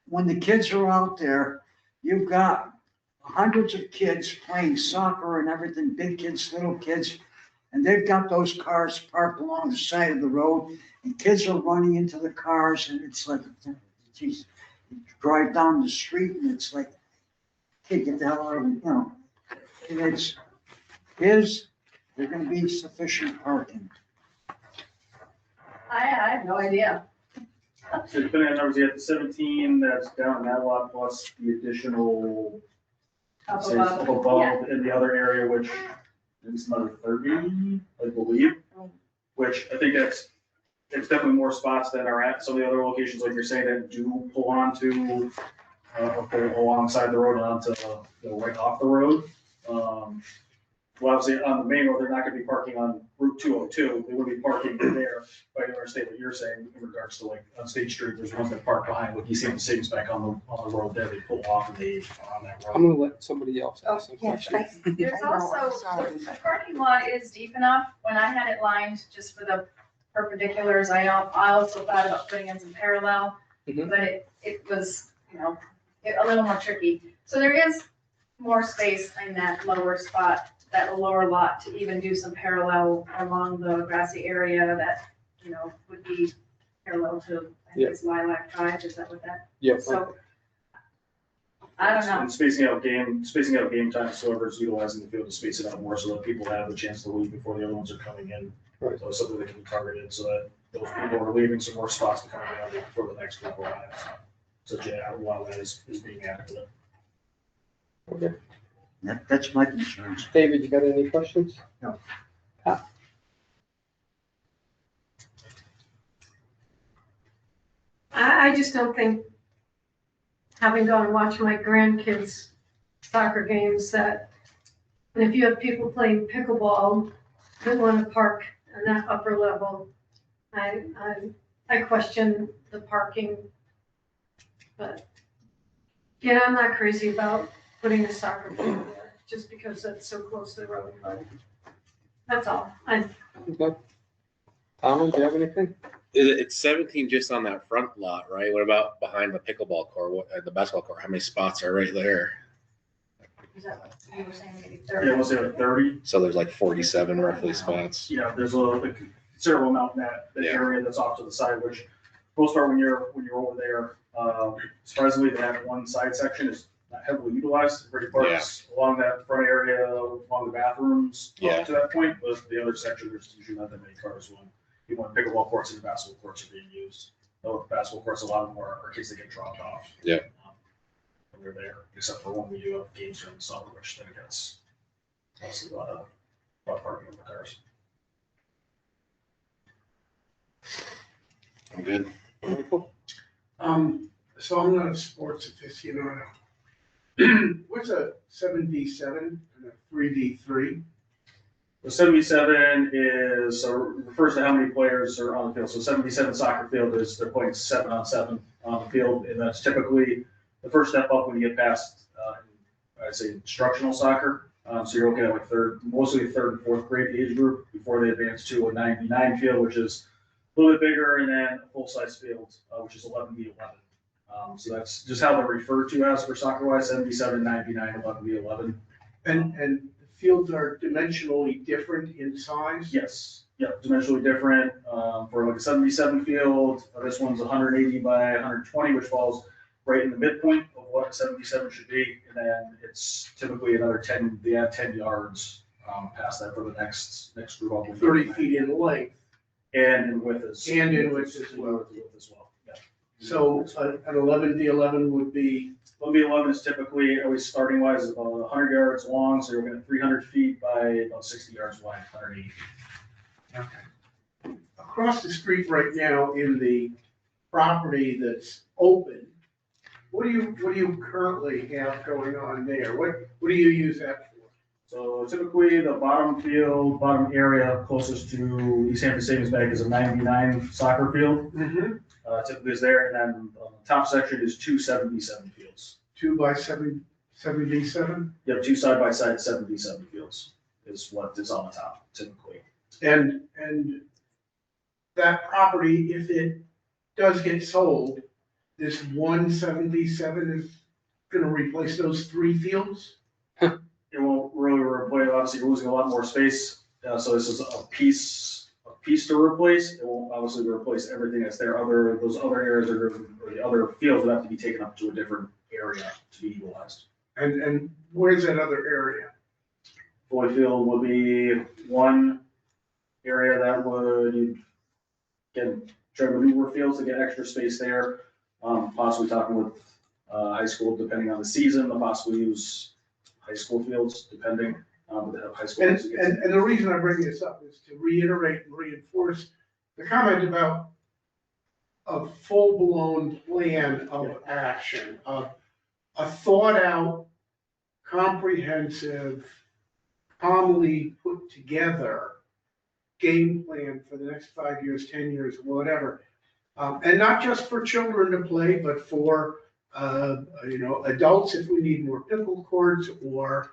[SPEAKER 9] When the kids are out there, you've got hundreds of kids playing soccer and everything, big kids, little kids, and they've got those cars parked along the side of the road, and kids are running into the cars, and it's like, geez, you drive down the street, and it's like, hey, get the hell out of, and is there gonna be sufficient parking?
[SPEAKER 4] I have no idea.
[SPEAKER 5] So depending on numbers, you have the 17 that's down in that lot plus the additional,
[SPEAKER 4] Up
[SPEAKER 5] say,
[SPEAKER 4] above.
[SPEAKER 5] up above in the other area, which is another 30, I believe. Which I think it's definitely more spots than are at some of the other locations, like you're saying, that do pull onto, or pull alongside the road and onto, right off the road. Well, obviously, on the main road, they're not gonna be parking on Route 202, they will be parking there, but I understand what you're saying in regards to like on State Street, there's ones that park behind, like you see on the savings bank on the road there, they pull off and they are on that
[SPEAKER 2] I'm
[SPEAKER 5] road.
[SPEAKER 2] gonna let somebody else ask some
[SPEAKER 7] Yes,
[SPEAKER 2] questions.
[SPEAKER 4] There's
[SPEAKER 7] I know, I'm
[SPEAKER 4] also,
[SPEAKER 7] sorry,
[SPEAKER 4] the
[SPEAKER 7] but-
[SPEAKER 4] parking lot is deep enough. When I had it lined just for the perpendiculars, I also thought about putting in some parallel,
[SPEAKER 2] Mhm.
[SPEAKER 4] but it was, a little more tricky. So there is more space in that lower spot, that lower lot, to even do some parallel along the grassy area that, would be parallel to, I think it's Lilac Drive, is that what that?
[SPEAKER 2] Yeah.
[SPEAKER 4] So, I don't know.
[SPEAKER 5] And spacing out game time, so whoever's utilizing the field to space it out more so that people have the chance to leave before the other ones are coming in.
[SPEAKER 2] Right.
[SPEAKER 5] So something that can be targeted so that those people are leaving some more spots to come in for the next group of lives. So yeah, a lot of that is being adequate.
[SPEAKER 2] Okay.
[SPEAKER 9] That's my concerns.
[SPEAKER 2] David, you got any questions?
[SPEAKER 9] No.
[SPEAKER 10] I just don't think, having gone and watched my grandkids' soccer games, that, and if you have people playing pickleball that want to park in that upper level, I question the parking. But, I'm not crazy about putting a soccer field there, just because that's so close to the road, but that's all.
[SPEAKER 2] Okay. Tom, do you have anything?
[SPEAKER 8] It's 17 just on that front lot, right? What about behind the pickleball court, the basketball court? How many spots are right there?
[SPEAKER 4] Is that what you were saying, maybe
[SPEAKER 5] Yeah,
[SPEAKER 4] 30?
[SPEAKER 5] we'll say like 30.
[SPEAKER 8] So there's like 47 roughly spots.
[SPEAKER 5] Yeah, there's a considerable amount in that
[SPEAKER 8] Yeah.
[SPEAKER 5] area that's off to the side, which most part when you're over there, surprisingly, that one side section is not heavily utilized. Everybody parks along that front area, along the bathrooms
[SPEAKER 8] Yeah.
[SPEAKER 5] up to that point, but the other section, there's usually not that many cars when pickleball courts and basketball courts are being used. Though the basketball courts, a lot of them are kids that get dropped off.
[SPEAKER 8] Yeah.
[SPEAKER 5] When they're there, except for when we do have games during the summer, which then gets also a lot of parking of the cars.
[SPEAKER 8] I'm good.
[SPEAKER 2] Michael?
[SPEAKER 6] So I'm not a sports aficionado. What's a 7v7 and a 3v3?
[SPEAKER 5] The 77 refers to how many players are on the field. So 77 soccer field is they're playing 7-on-7 on the field, and that's typically the first step up when you get past, I'd say, instructional soccer. So you're looking at like mostly third and fourth grade age group before they advance to a 9v9 field, which is a little bit bigger, and then a full-size field, which is 11v11. So that's just how they're referred to as for soccer-wise: 7v7, 9v9, 11v11.
[SPEAKER 6] And fields are dimensionally different in size?
[SPEAKER 5] Yes, yeah, dimensionally different. For like a 77 field, this one's 180 by 120, which falls right in the midpoint of what a 77 should be. And then it's typically another 10, they add 10 yards past that for the next group up.
[SPEAKER 6] 30 feet in length.
[SPEAKER 5] And in width as
[SPEAKER 6] And in width as well.
[SPEAKER 5] Yeah.
[SPEAKER 6] So an 11v11 would be,
[SPEAKER 5] 11v11 is typically, always starting wise, about 100 yards long, so you're looking at 300 feet by about 60 yards wide, 180.
[SPEAKER 6] across the street right now in the property that's open, what do you currently have going on there? What do you use that for?
[SPEAKER 5] So typically, the bottom area closest to East Hampton Savings Bank is a 99 soccer field. Typically is there, and then the top section is 2 7v7 fields.
[SPEAKER 6] 2 by 7v7?
[SPEAKER 5] You have 2 side-by-side 7v7 fields is what is on the top typically.
[SPEAKER 6] And that property, if it does get sold, this one 7v7 is gonna replace those 3 fields?
[SPEAKER 5] It won't really replace, obviously you're losing a lot more space, so this is a piece to replace. It won't obviously replace everything that's there. Those other areas or the other fields would have to be taken up to a different area to be utilized.
[SPEAKER 6] And where's that other area?
[SPEAKER 5] Floyd Field would be one area that would, again, try to maneuver fields to get extra space there. Possibly talking with high school, depending on the season, they'll possibly use high school fields, depending, but they have high school.
[SPEAKER 6] And the reason I bring this up is to reiterate and reinforce the comment about a full-blown plan of action, a thought-out, comprehensive, calmly put together game plan for the next 5 years, 10 years, whatever. And not just for children to play, but for, adults if we need more pickle courts or,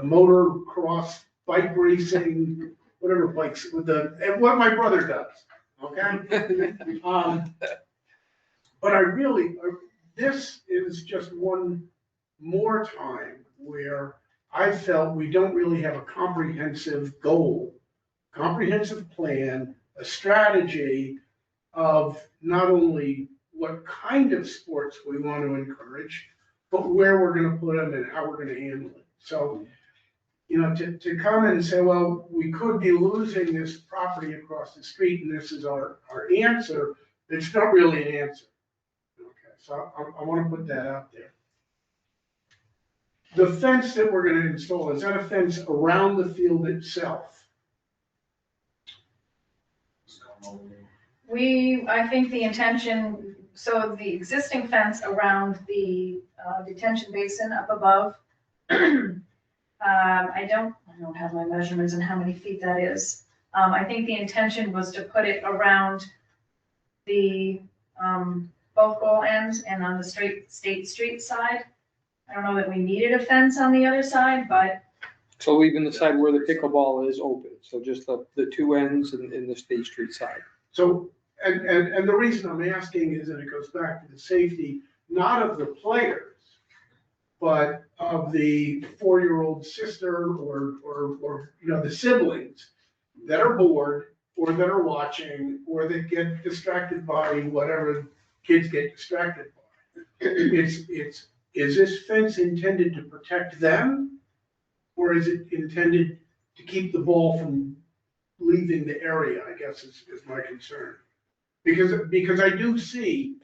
[SPEAKER 6] motor cross, bike racing, whatever bikes, and what my brother does, okay? But this is just one more time where I felt we don't really have a comprehensive goal, comprehensive plan, a strategy of not only what kind of sports we want to encourage, but where we're gonna put them and how we're gonna handle it. So, to come and say, well, we could be losing this property across the street and this is our answer, it's not really an answer. Okay, so I wanna put that out there. The fence that we're gonna install, is that a fence around the field itself?
[SPEAKER 4] I think the intention, so the existing fence around the detention basin up above, I don't have my measurements and how many feet that is. I think the intention was to put it around the, both goal ends and on the State Street side. I don't know that we needed a fence on the other side, but.
[SPEAKER 2] So leaving the side where the pickleball is open, so just the two ends in the State Street side.
[SPEAKER 6] So, and the reason I'm asking is that it goes back to the safety, not of the players, but of the 4-year-old sister or the siblings that are bored or that are watching or that get distracted by whatever kids get distracted by. Is this fence intended to protect them? Or is it intended to keep the ball from leaving the area, I guess is my concern. Because I do see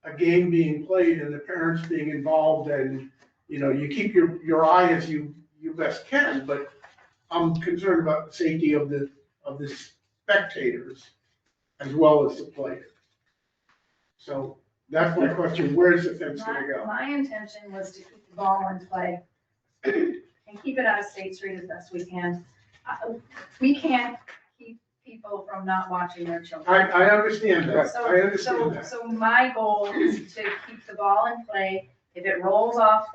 [SPEAKER 6] a game being played and the parents being involved and, you keep your eye as you best can, but I'm concerned about the safety of the spectators as well as the players. So that's my question, where's the fence gonna go?
[SPEAKER 4] My intention was to keep the ball in play and keep it out of State Street as best we can. We can't keep people from not watching their children.
[SPEAKER 6] I understand that,
[SPEAKER 4] So-
[SPEAKER 6] I understand that.
[SPEAKER 4] So my goal is to keep the ball in play. If it rolls off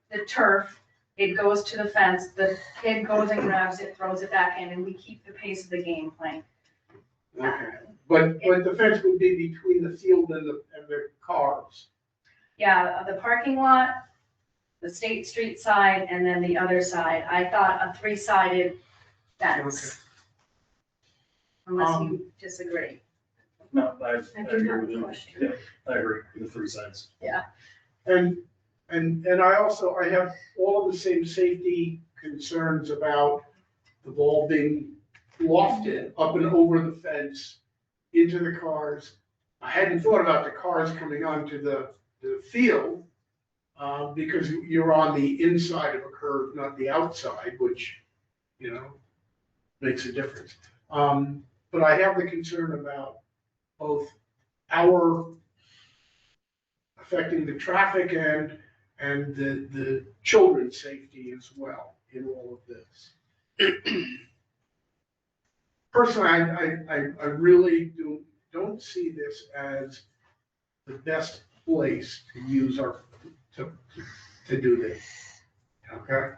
[SPEAKER 4] the turf, it goes to the fence, the kid goes and grabs it, throws it back in, and we keep the pace of the game playing.
[SPEAKER 6] Okay, but the fence would be between the field and the cars.
[SPEAKER 4] Yeah, the parking lot, the State Street side, and then the other side. I thought a 3-sided fence. Unless you disagree.
[SPEAKER 5] No, I
[SPEAKER 10] I do
[SPEAKER 5] agree
[SPEAKER 10] have
[SPEAKER 5] with
[SPEAKER 10] a
[SPEAKER 5] you.
[SPEAKER 10] question.
[SPEAKER 5] Yeah, I agree with the 3 sides.
[SPEAKER 6] And I have all of the same safety concerns about the ball being lofted up and over the fence into the cars. I hadn't thought about the cars coming onto the field, because you're on the inside of a curve, not the outside, which, makes a difference. But I have the concern about both our affecting the traffic and the children's safety as well in all of this. Personally, I really don't see this as the best place to use to do this, okay?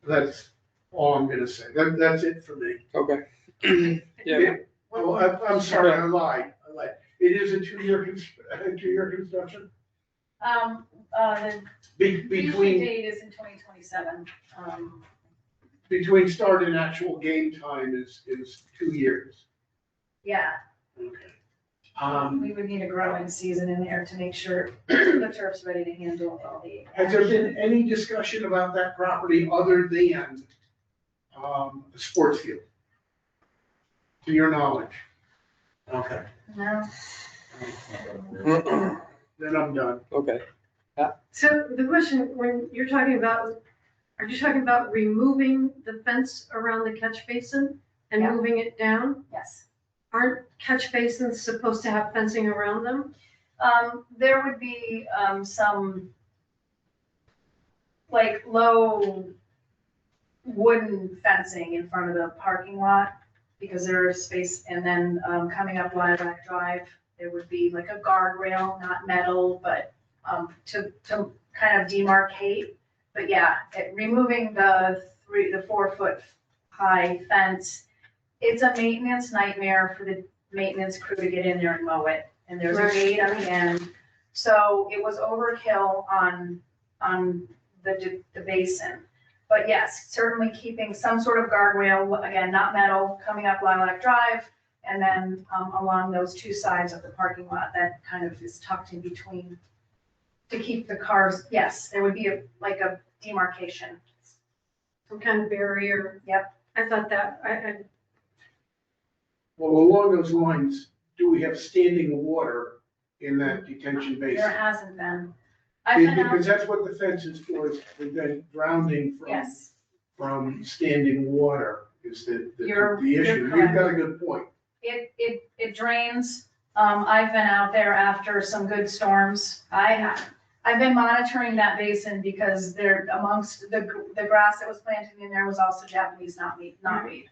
[SPEAKER 6] That's all I'm gonna say. That's it for me.
[SPEAKER 2] Okay. Yeah,
[SPEAKER 6] Well, I'm sorry, I lied. It is a 2-year construction?
[SPEAKER 4] The usually
[SPEAKER 6] Between
[SPEAKER 4] date is in 2027.
[SPEAKER 6] between start and actual game time is 2 years.
[SPEAKER 4] Yeah,
[SPEAKER 6] Okay.
[SPEAKER 4] We would need a growing season in there to make sure the turf's ready to handle all the.
[SPEAKER 6] Has there been any discussion about that property other than, the sports field? To your knowledge? Okay,
[SPEAKER 4] No.
[SPEAKER 6] then I'm done.
[SPEAKER 2] Okay.
[SPEAKER 10] So the question, when you're talking about, are you talking about removing the fence around the catch basin and
[SPEAKER 4] Yeah.
[SPEAKER 10] moving it down?
[SPEAKER 4] Yes.
[SPEAKER 10] Aren't catch basins supposed to have fencing around them?
[SPEAKER 4] There would be, some like low wooden fencing in front of the parking lot because there's space, and then, coming up Lilac Drive, there would be like a guardrail, not metal, but, to kind of demarcate. But yeah, removing the 4 foot high fence, it's a maintenance nightmare for the maintenance crew to get in there and mow it. And there's a
[SPEAKER 10] Right.
[SPEAKER 4] gate on the end. So it was overkill on the basin. But yes, certainly keeping some sort of guardrail, again, not metal, coming up Lilac Drive, and then along those two sides of the parking lot that kind of is tucked in between to keep the cars, yes, there would be like a demarcation.
[SPEAKER 10] Some kind of barrier?
[SPEAKER 4] Yep.
[SPEAKER 10] I thought that, I
[SPEAKER 6] Well, along those lines, do we have standing water in that detention
[SPEAKER 4] There
[SPEAKER 6] basin?
[SPEAKER 4] hasn't been. I've been out,
[SPEAKER 6] Because that's what the fence is for, is to prevent drowning
[SPEAKER 4] yes,
[SPEAKER 6] from standing water is the
[SPEAKER 4] You're
[SPEAKER 6] issue. You've
[SPEAKER 4] correct.
[SPEAKER 6] got a good point.
[SPEAKER 4] it drains. I've been out there after some good storms. I've been monitoring that basin because there amongst the grass that was planted in there was also Japanese knotweed.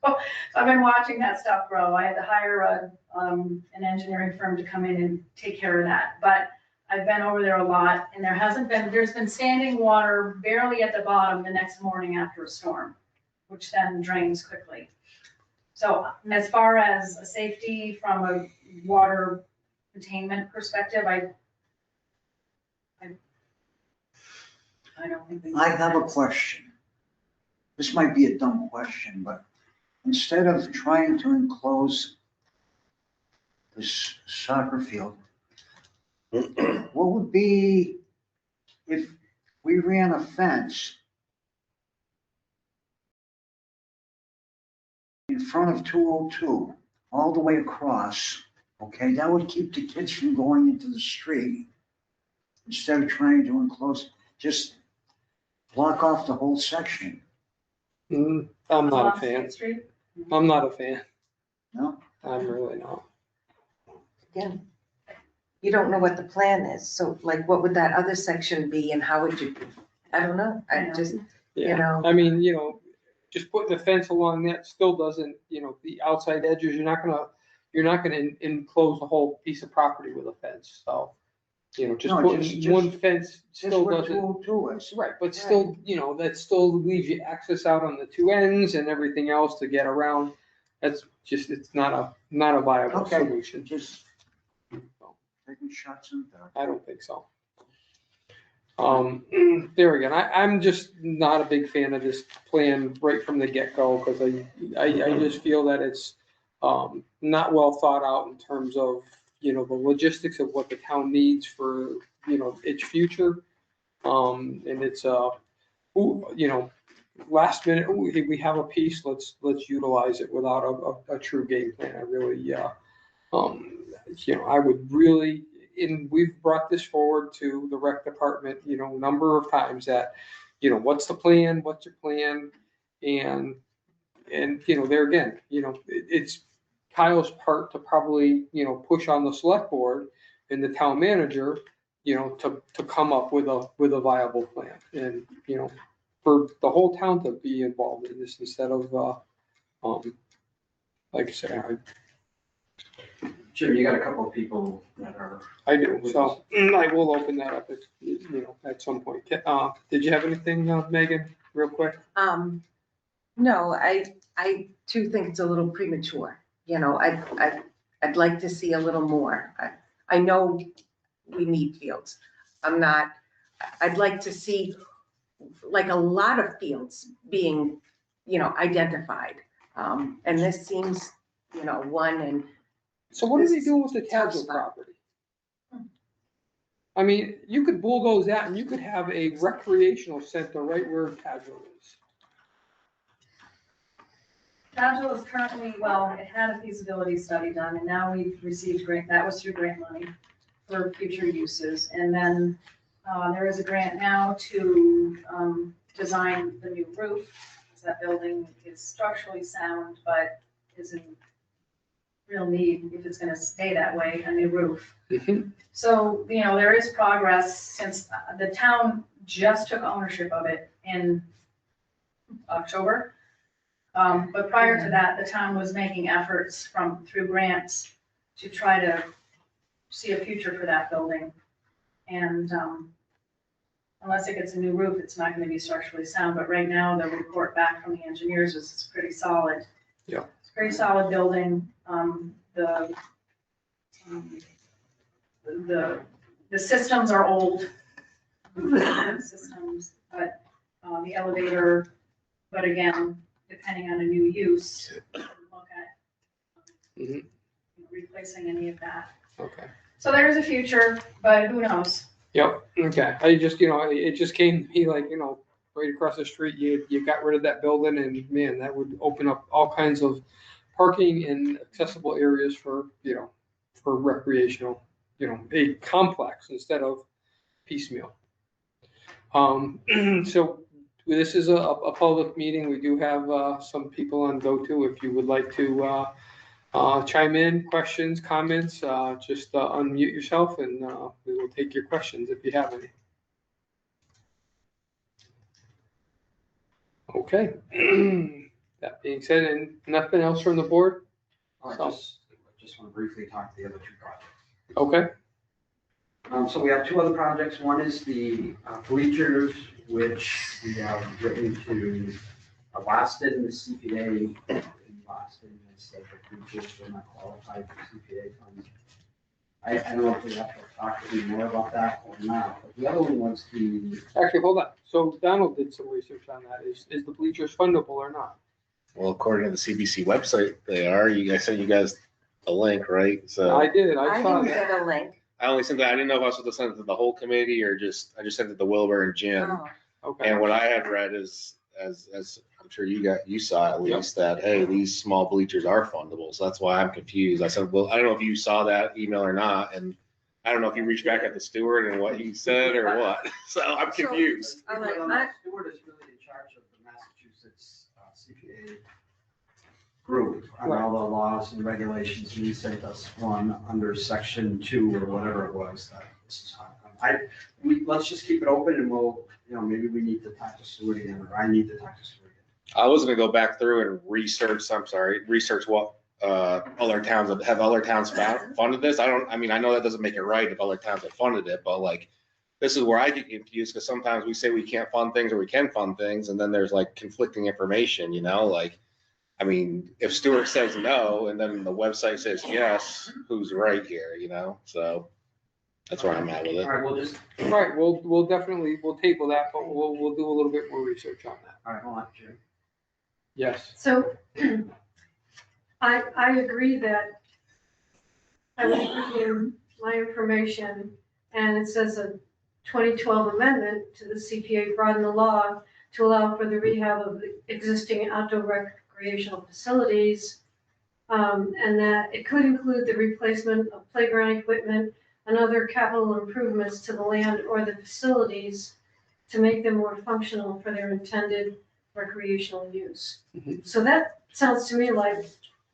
[SPEAKER 4] So I've been watching that stuff grow. I had to hire an engineering firm to come in and take care of that. But I've been over there a lot and there's been standing water barely at the bottom the next morning after a storm, which then drains quickly. So as far as a safety from a water containment perspective, I don't think.
[SPEAKER 9] I have a question. This might be a dumb question, but instead of trying to enclose this soccer field, what would be if we ran a fence in front of 202, all the way across, okay? That would keep the kids from going into the street. Instead of trying to enclose, just block off the whole section,
[SPEAKER 2] I'm not a
[SPEAKER 4] Along
[SPEAKER 2] fan.
[SPEAKER 4] State Street?
[SPEAKER 2] I'm not a fan.
[SPEAKER 9] no?
[SPEAKER 2] I'm really not.
[SPEAKER 7] Again, you don't know what the plan is, so like, what would that other section be and how would you, I don't know, I just, you
[SPEAKER 2] Yeah,
[SPEAKER 7] know.
[SPEAKER 2] I mean, just putting the fence along that still doesn't, the outside edges, you're not gonna enclose the whole piece of property with a fence, so. Just
[SPEAKER 9] No,
[SPEAKER 2] putting
[SPEAKER 9] just-
[SPEAKER 2] one fence
[SPEAKER 9] Just
[SPEAKER 2] still
[SPEAKER 9] where
[SPEAKER 2] doesn't.
[SPEAKER 9] 202 is.
[SPEAKER 2] Right, but still, that still leaves you access out on the two ends and everything else to get around. That's just, it's not a viable
[SPEAKER 9] Okay.
[SPEAKER 2] solution.
[SPEAKER 9] Just taking shots in there.
[SPEAKER 2] I don't think so. There again, I'm just not a big fan of this plan right from the get-go, because I just feel that it's not well thought out in terms of, the logistics of what the town needs for, its future. And it's, last minute, we have a piece, let's utilize it without a true game plan. I really, I would really, and we've brought this forward to the rec department, a number of times that, what's the plan, what's your plan? And there again, it's Kyle's part to probably, push on the select board and the town manager, to come up with a viable plan. And, for the whole town to be involved in this instead of, like I said,
[SPEAKER 3] Jim, you got a couple of people that are.
[SPEAKER 2] I do, so I will open that up at some point. Did you have anything, Megan, real quick?
[SPEAKER 7] No, I too think it's a little premature, I'd like to see a little more. I know we need fields. I'd like to see like a lot of fields being, identified. And this seems, one, and
[SPEAKER 2] So what are they doing with the Tadville property? I mean, you could bulldoze that and you could have a recreational center right where Tadville is.
[SPEAKER 4] Agile is currently, well, it had a feasibility study done, and now we've received grant, that was through grant money for future uses. And then there is a grant now to design the new roof. That building is structurally sound, but is in real need, if it's gonna stay that way, a new roof. So, you know, there is progress since the town just took ownership of it in October. But prior to that, the town was making efforts through grants to try to see a future for that building. And unless it gets a new roof, it's not gonna be structurally sound, but right now, the report back from the engineers is it's pretty solid.
[SPEAKER 2] Yeah.
[SPEAKER 4] It's a pretty solid building. The systems are old. Systems, but the elevator, but again, depending on a new use, look at replacing any of that.
[SPEAKER 2] Okay.
[SPEAKER 4] So there's a future, but who knows?
[SPEAKER 2] Yep, okay. I just, it just came to me like, right across the street, you got rid of that building and man, that would open up all kinds of parking and accessible areas for, for recreational, a complex instead of piecemeal. So this is a public meeting. We do have some people on GoTo. If you would like to chime in, questions, comments, just unmute yourself and we will take your questions if you have any. Okay. That being said, and nothing else from the board?
[SPEAKER 3] I just want to briefly talk to the other two projects.
[SPEAKER 2] Okay.
[SPEAKER 3] So we have two other projects. One is the bleachers, which we have written to Boston, the CPA in Boston, and said the bleachers were not qualified for CPA funds. I don't know if we have to talk any more about that or not, but the other one was
[SPEAKER 2] Actually, hold on. So Donald did some research on that. Is the bleachers fundable or not?
[SPEAKER 8] Well, according to the CBC website, they are. I sent you guys a link, right? So
[SPEAKER 2] I did. I
[SPEAKER 7] I
[SPEAKER 2] saw
[SPEAKER 7] didn't
[SPEAKER 2] that.
[SPEAKER 7] get a link.
[SPEAKER 8] I only sent that. I didn't know if I was supposed to send it to the whole committee or I just sent it to Wilbur and Jim.
[SPEAKER 7] Oh,
[SPEAKER 2] Okay.
[SPEAKER 8] And what I had read is, as I'm sure you saw at least, that, hey, these small bleachers are fundable. So that's why I'm confused. I said, well, I don't know if you saw that email or not. And I don't know if you reached back at the steward and what he said or what. So I'm confused.
[SPEAKER 7] I'm like,
[SPEAKER 3] Stewart is really in charge of the Massachusetts CPA group on all the laws and regulations. And he sent us one under section 2 or whatever it was. That this is how let's just keep it open and we'll, maybe we need to talk to Stewart again, or I need to talk to Stewart again.
[SPEAKER 8] I was gonna go back through and research what other towns funded this. I know that doesn't make it right if other towns have funded it, but like, this is where I get confused because sometimes we say we can't fund things or we can fund things, and then there's like conflicting information, if Stewart says no and then the website says yes, who's right here, So that's where I'm at with it.
[SPEAKER 3] All right, we'll just.
[SPEAKER 2] Right. We'll definitely table that, but we'll do a little bit more research on that.
[SPEAKER 3] All right, hold on, Jim.
[SPEAKER 2] Yes.
[SPEAKER 10] So I agree that I was reading my information and it says a 2012 amendment to the CPA broadened the law to allow for the rehab of the existing outdoor recreational facilities. And that it could include the replacement of playground equipment and other capital improvements to the land or the facilities to make them more functional for their intended recreational use.
[SPEAKER 2] Mhm.
[SPEAKER 10] So that sounds to me like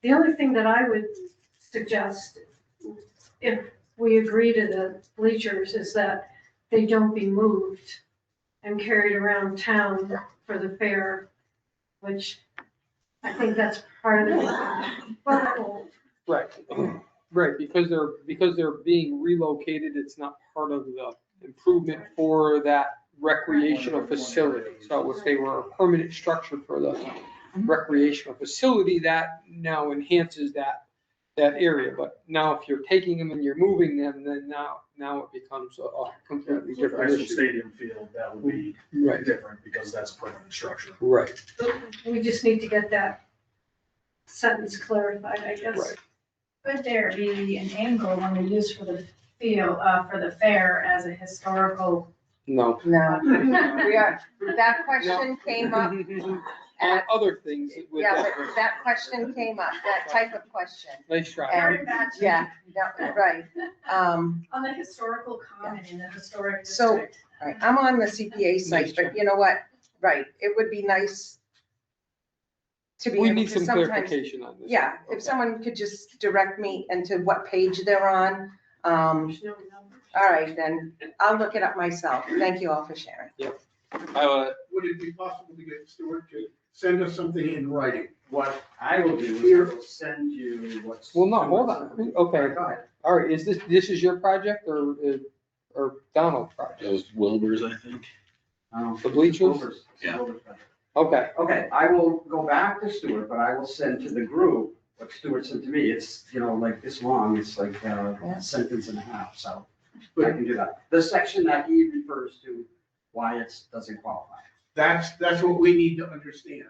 [SPEAKER 10] the only thing that I would suggest, if we agree to the bleachers, is that they don't be moved and carried around town for the fair, which I think that's part of it.
[SPEAKER 2] Right. Right. Because they're being relocated, it's not part of the improvement for that recreational facility. So if they were a permanent structure for the recreational facility, that now enhances that area. But now if you're taking them and you're moving them, then now it becomes a completely different
[SPEAKER 5] Actual
[SPEAKER 2] issue.
[SPEAKER 5] stadium field, that would be
[SPEAKER 2] Right.
[SPEAKER 5] different because that's permanent structure.
[SPEAKER 2] Right.
[SPEAKER 10] We just need to get that sentence clarified, I guess.
[SPEAKER 2] Right.
[SPEAKER 4] Could there be an angle when we use for the field, for the fair as a historical?
[SPEAKER 2] No.
[SPEAKER 7] No, we are, that question came up at,
[SPEAKER 2] Other things. with
[SPEAKER 7] yeah,
[SPEAKER 2] that.
[SPEAKER 7] but that question came up, that type of question.
[SPEAKER 2] Nice try.
[SPEAKER 7] And, yeah, no, right.
[SPEAKER 4] On the historical common in the historic
[SPEAKER 7] So-
[SPEAKER 4] district.
[SPEAKER 7] Right, I'm on the CPA site, but you know what? Right, it would be nice to be
[SPEAKER 2] We
[SPEAKER 7] able
[SPEAKER 2] need
[SPEAKER 7] to
[SPEAKER 2] some
[SPEAKER 7] sometimes,
[SPEAKER 2] clarification on this.
[SPEAKER 7] yeah, if
[SPEAKER 2] Okay.
[SPEAKER 7] someone could just direct me into what page they're on. All right, then I'll look it up myself. Thank you all for sharing.
[SPEAKER 6] Would it be possible to get Stuart to send us something in writing?
[SPEAKER 3] What I will do is I will send you what's.
[SPEAKER 2] Well, no, hold on. Okay.
[SPEAKER 3] Go ahead.
[SPEAKER 2] All right, this is your project or Donald's project?
[SPEAKER 8] It was Wilbur's, I think.
[SPEAKER 2] The bleachers?
[SPEAKER 8] Yeah.
[SPEAKER 2] Okay,
[SPEAKER 3] Okay, I will go back to Stuart, but I will send to the group what Stuart sent to me. It's, like this long, it's like a sentence and a half, so I can do that. The section that he refers to, why it doesn't qualify.
[SPEAKER 6] That's what we need to understand.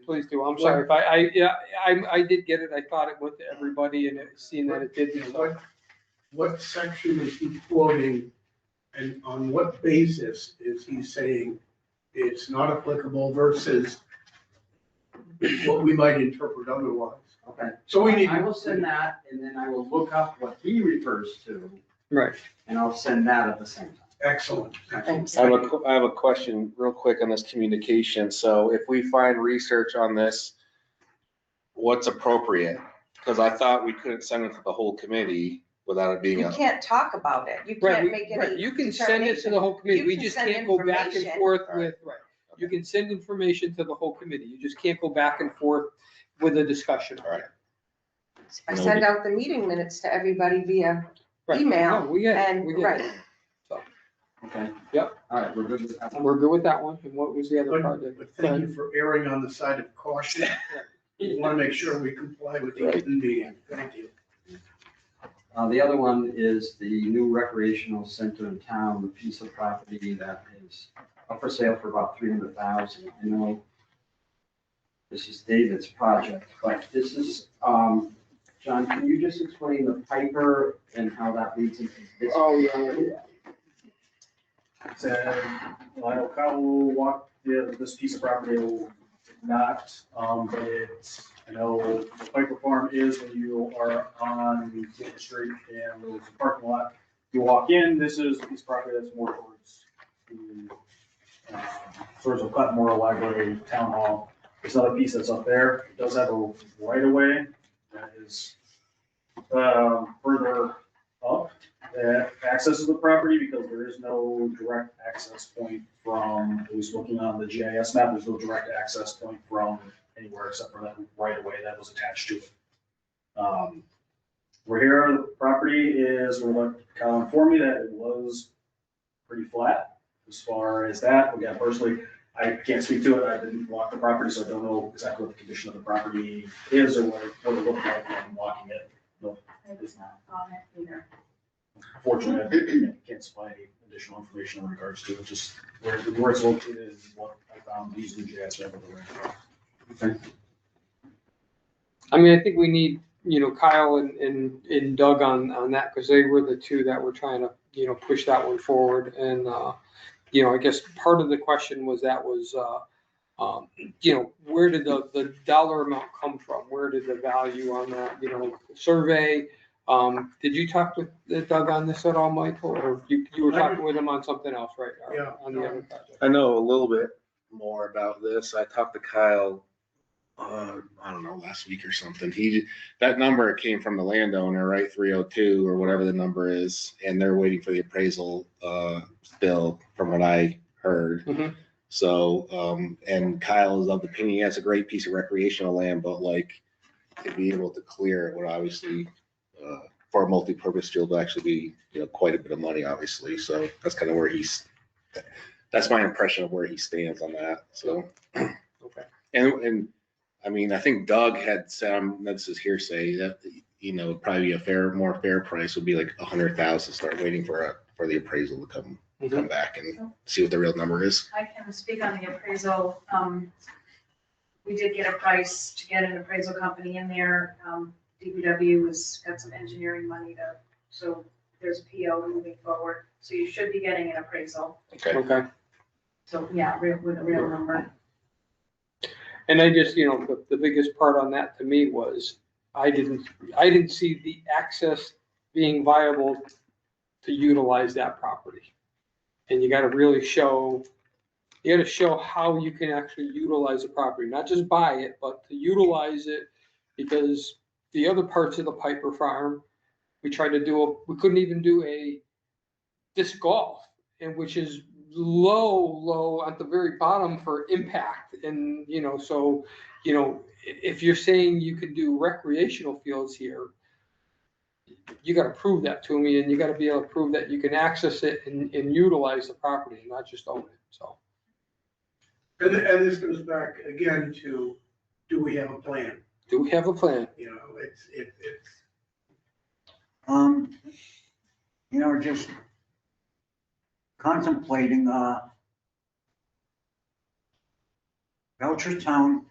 [SPEAKER 2] please do. I'm sorry if I did get it. I thought it went to everybody and seeing that it didn't. So.
[SPEAKER 6] What section is he quoting and on what basis is he saying it's not applicable versus what we might interpret otherwise?
[SPEAKER 3] Okay.
[SPEAKER 6] So we need.
[SPEAKER 3] I will send that and then I will look up what he refers to.
[SPEAKER 2] Right.
[SPEAKER 3] And I'll send that at the same time.
[SPEAKER 6] Excellent.
[SPEAKER 7] Thanks.
[SPEAKER 8] I have a question real quick on this communication. So if we find research on this, what's appropriate? Because I thought we couldn't send it to the whole committee without it being
[SPEAKER 7] You
[SPEAKER 8] a.
[SPEAKER 7] can't talk about it. You
[SPEAKER 2] Right,
[SPEAKER 7] can't make
[SPEAKER 2] right.
[SPEAKER 7] any
[SPEAKER 2] You can send it to the whole committee.
[SPEAKER 7] You
[SPEAKER 2] We
[SPEAKER 7] can
[SPEAKER 2] just
[SPEAKER 7] send
[SPEAKER 2] can't go back and
[SPEAKER 7] information.
[SPEAKER 2] forth
[SPEAKER 8] All right.
[SPEAKER 2] with, right. You can send information to the whole committee. You just can't go back and forth with a discussion.
[SPEAKER 8] All right.
[SPEAKER 7] I send out the meeting minutes to everybody via
[SPEAKER 2] Right.
[SPEAKER 7] email,
[SPEAKER 2] No, we get it.
[SPEAKER 7] and,
[SPEAKER 2] We get
[SPEAKER 7] right.
[SPEAKER 2] it.
[SPEAKER 3] Okay.
[SPEAKER 2] Yep.
[SPEAKER 3] All right, we're good with that one.
[SPEAKER 2] We're good with that one. And what was the other project?
[SPEAKER 6] But thank you for erring on the side of caution. We want to make sure we comply with the open meeting. Thank you.
[SPEAKER 3] The other one is the new recreational center in town, the piece of property that is up for sale for about $300,000. I know this is David's project, but this is, John, can you just explain the Piper and how that leads into this?
[SPEAKER 2] Oh, yeah.
[SPEAKER 5] Said, Kyle will walk this piece of property, will not, but it's, I know the Piper Farm is when you are on the street and there's a parking lot. You walk in, this is a piece of property that's more towards the, sort of Cutmore Library, Town Hall. There's another piece that's up there. It does have a right of way that is, further up that accesses the property because there is no direct access point from, at least looking on the GIS map, there's no direct access point from anywhere except for that right of way that was attached to it. We're here, the property is, we're going to inform me that it was pretty flat as far as that. Again, personally, I can't speak to it. I didn't walk the property, so I don't know exactly what the condition of the property is or what it looked like when walking it. No,
[SPEAKER 4] It's not on it either.
[SPEAKER 5] Fortunately, I can't supply any additional information in regards to it, just where it's located is what I found using the GIS map of the right.
[SPEAKER 2] I mean, I think we need, Kyle and Doug on that because they were the two that were trying to, push that one forward. And, I guess part of the question was where did the dollar amount come from? Where did the value on that, survey? Did you talk with Doug on this at all, Michael? Or you were talking with him on something else, right?
[SPEAKER 6] Yeah.
[SPEAKER 2] On the other project?
[SPEAKER 8] I know a little bit more about this. I talked to Kyle, I don't know, last week or something. That number came from the landowner, right? 302 or whatever the number is. And they're waiting for the appraisal, bill from what I heard.
[SPEAKER 2] Mhm.
[SPEAKER 8] So, and Kyle is of the opinion, yeah, it's a great piece of recreational land, but like to be able to clear it would obviously, for a multi-purpose field would actually be, quite a bit of money, obviously. So that's kind of where that's my impression of where he stands on that. So,
[SPEAKER 2] Okay.
[SPEAKER 8] and I mean, I think Doug had said, this is hearsay, that, probably a more fair price would be like 100,000, start waiting for the appraisal to come back and see what the real number is.
[SPEAKER 4] I can speak on the appraisal. We did get a price to get an appraisal company in there. DPW has got some engineering money so there's a PO moving forward. So you should be getting an appraisal.
[SPEAKER 8] Okay.
[SPEAKER 2] Okay.
[SPEAKER 4] So, yeah, with a real number.
[SPEAKER 2] And I just, the biggest part on that to me was, I didn't see the access being viable to utilize that property. And you gotta really show how you can actually utilize the property, not just buy it, but to utilize it. Because the other parts of the Piper Farm, we couldn't even do a disc golf, and which is low at the very bottom for impact. And, if you're saying you can do recreational fields here, you gotta prove that to me, and you gotta be able to prove that you can access it and utilize the property, not just own it, so.
[SPEAKER 6] And this goes back again to, do we have a plan?
[SPEAKER 2] Do we have a plan?
[SPEAKER 6] It's.
[SPEAKER 9] Just contemplating, Belchertown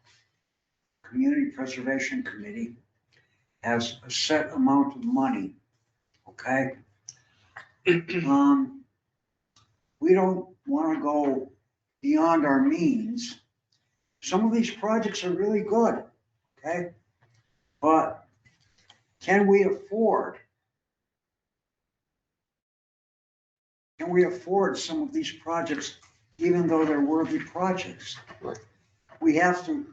[SPEAKER 9] Community Preservation Committee has a set amount of money, okay? We don't want to go beyond our means. Some of these projects are really good, okay? But can we afford some of these projects, even though they're worthy projects?
[SPEAKER 2] Right.
[SPEAKER 9] We have to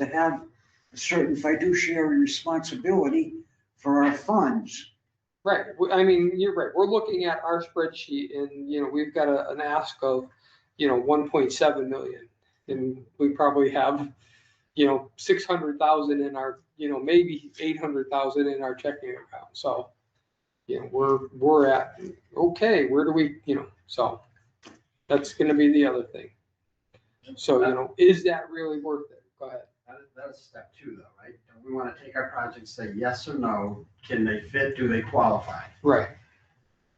[SPEAKER 9] have a certain fiduciary responsibility for our funds.
[SPEAKER 2] Right, I mean, you're right, we're looking at our spreadsheet and, we've got an ask of, 1.7 million. And we probably have, 600,000 in our, maybe 800,000 in our checking account, so. We're at, okay, where do we, so that's gonna be the other thing. So, is that really worth it? Go ahead.
[SPEAKER 3] That's step two though, right? We want to take our projects, say yes or no, can they fit, do they qualify?
[SPEAKER 2] Right.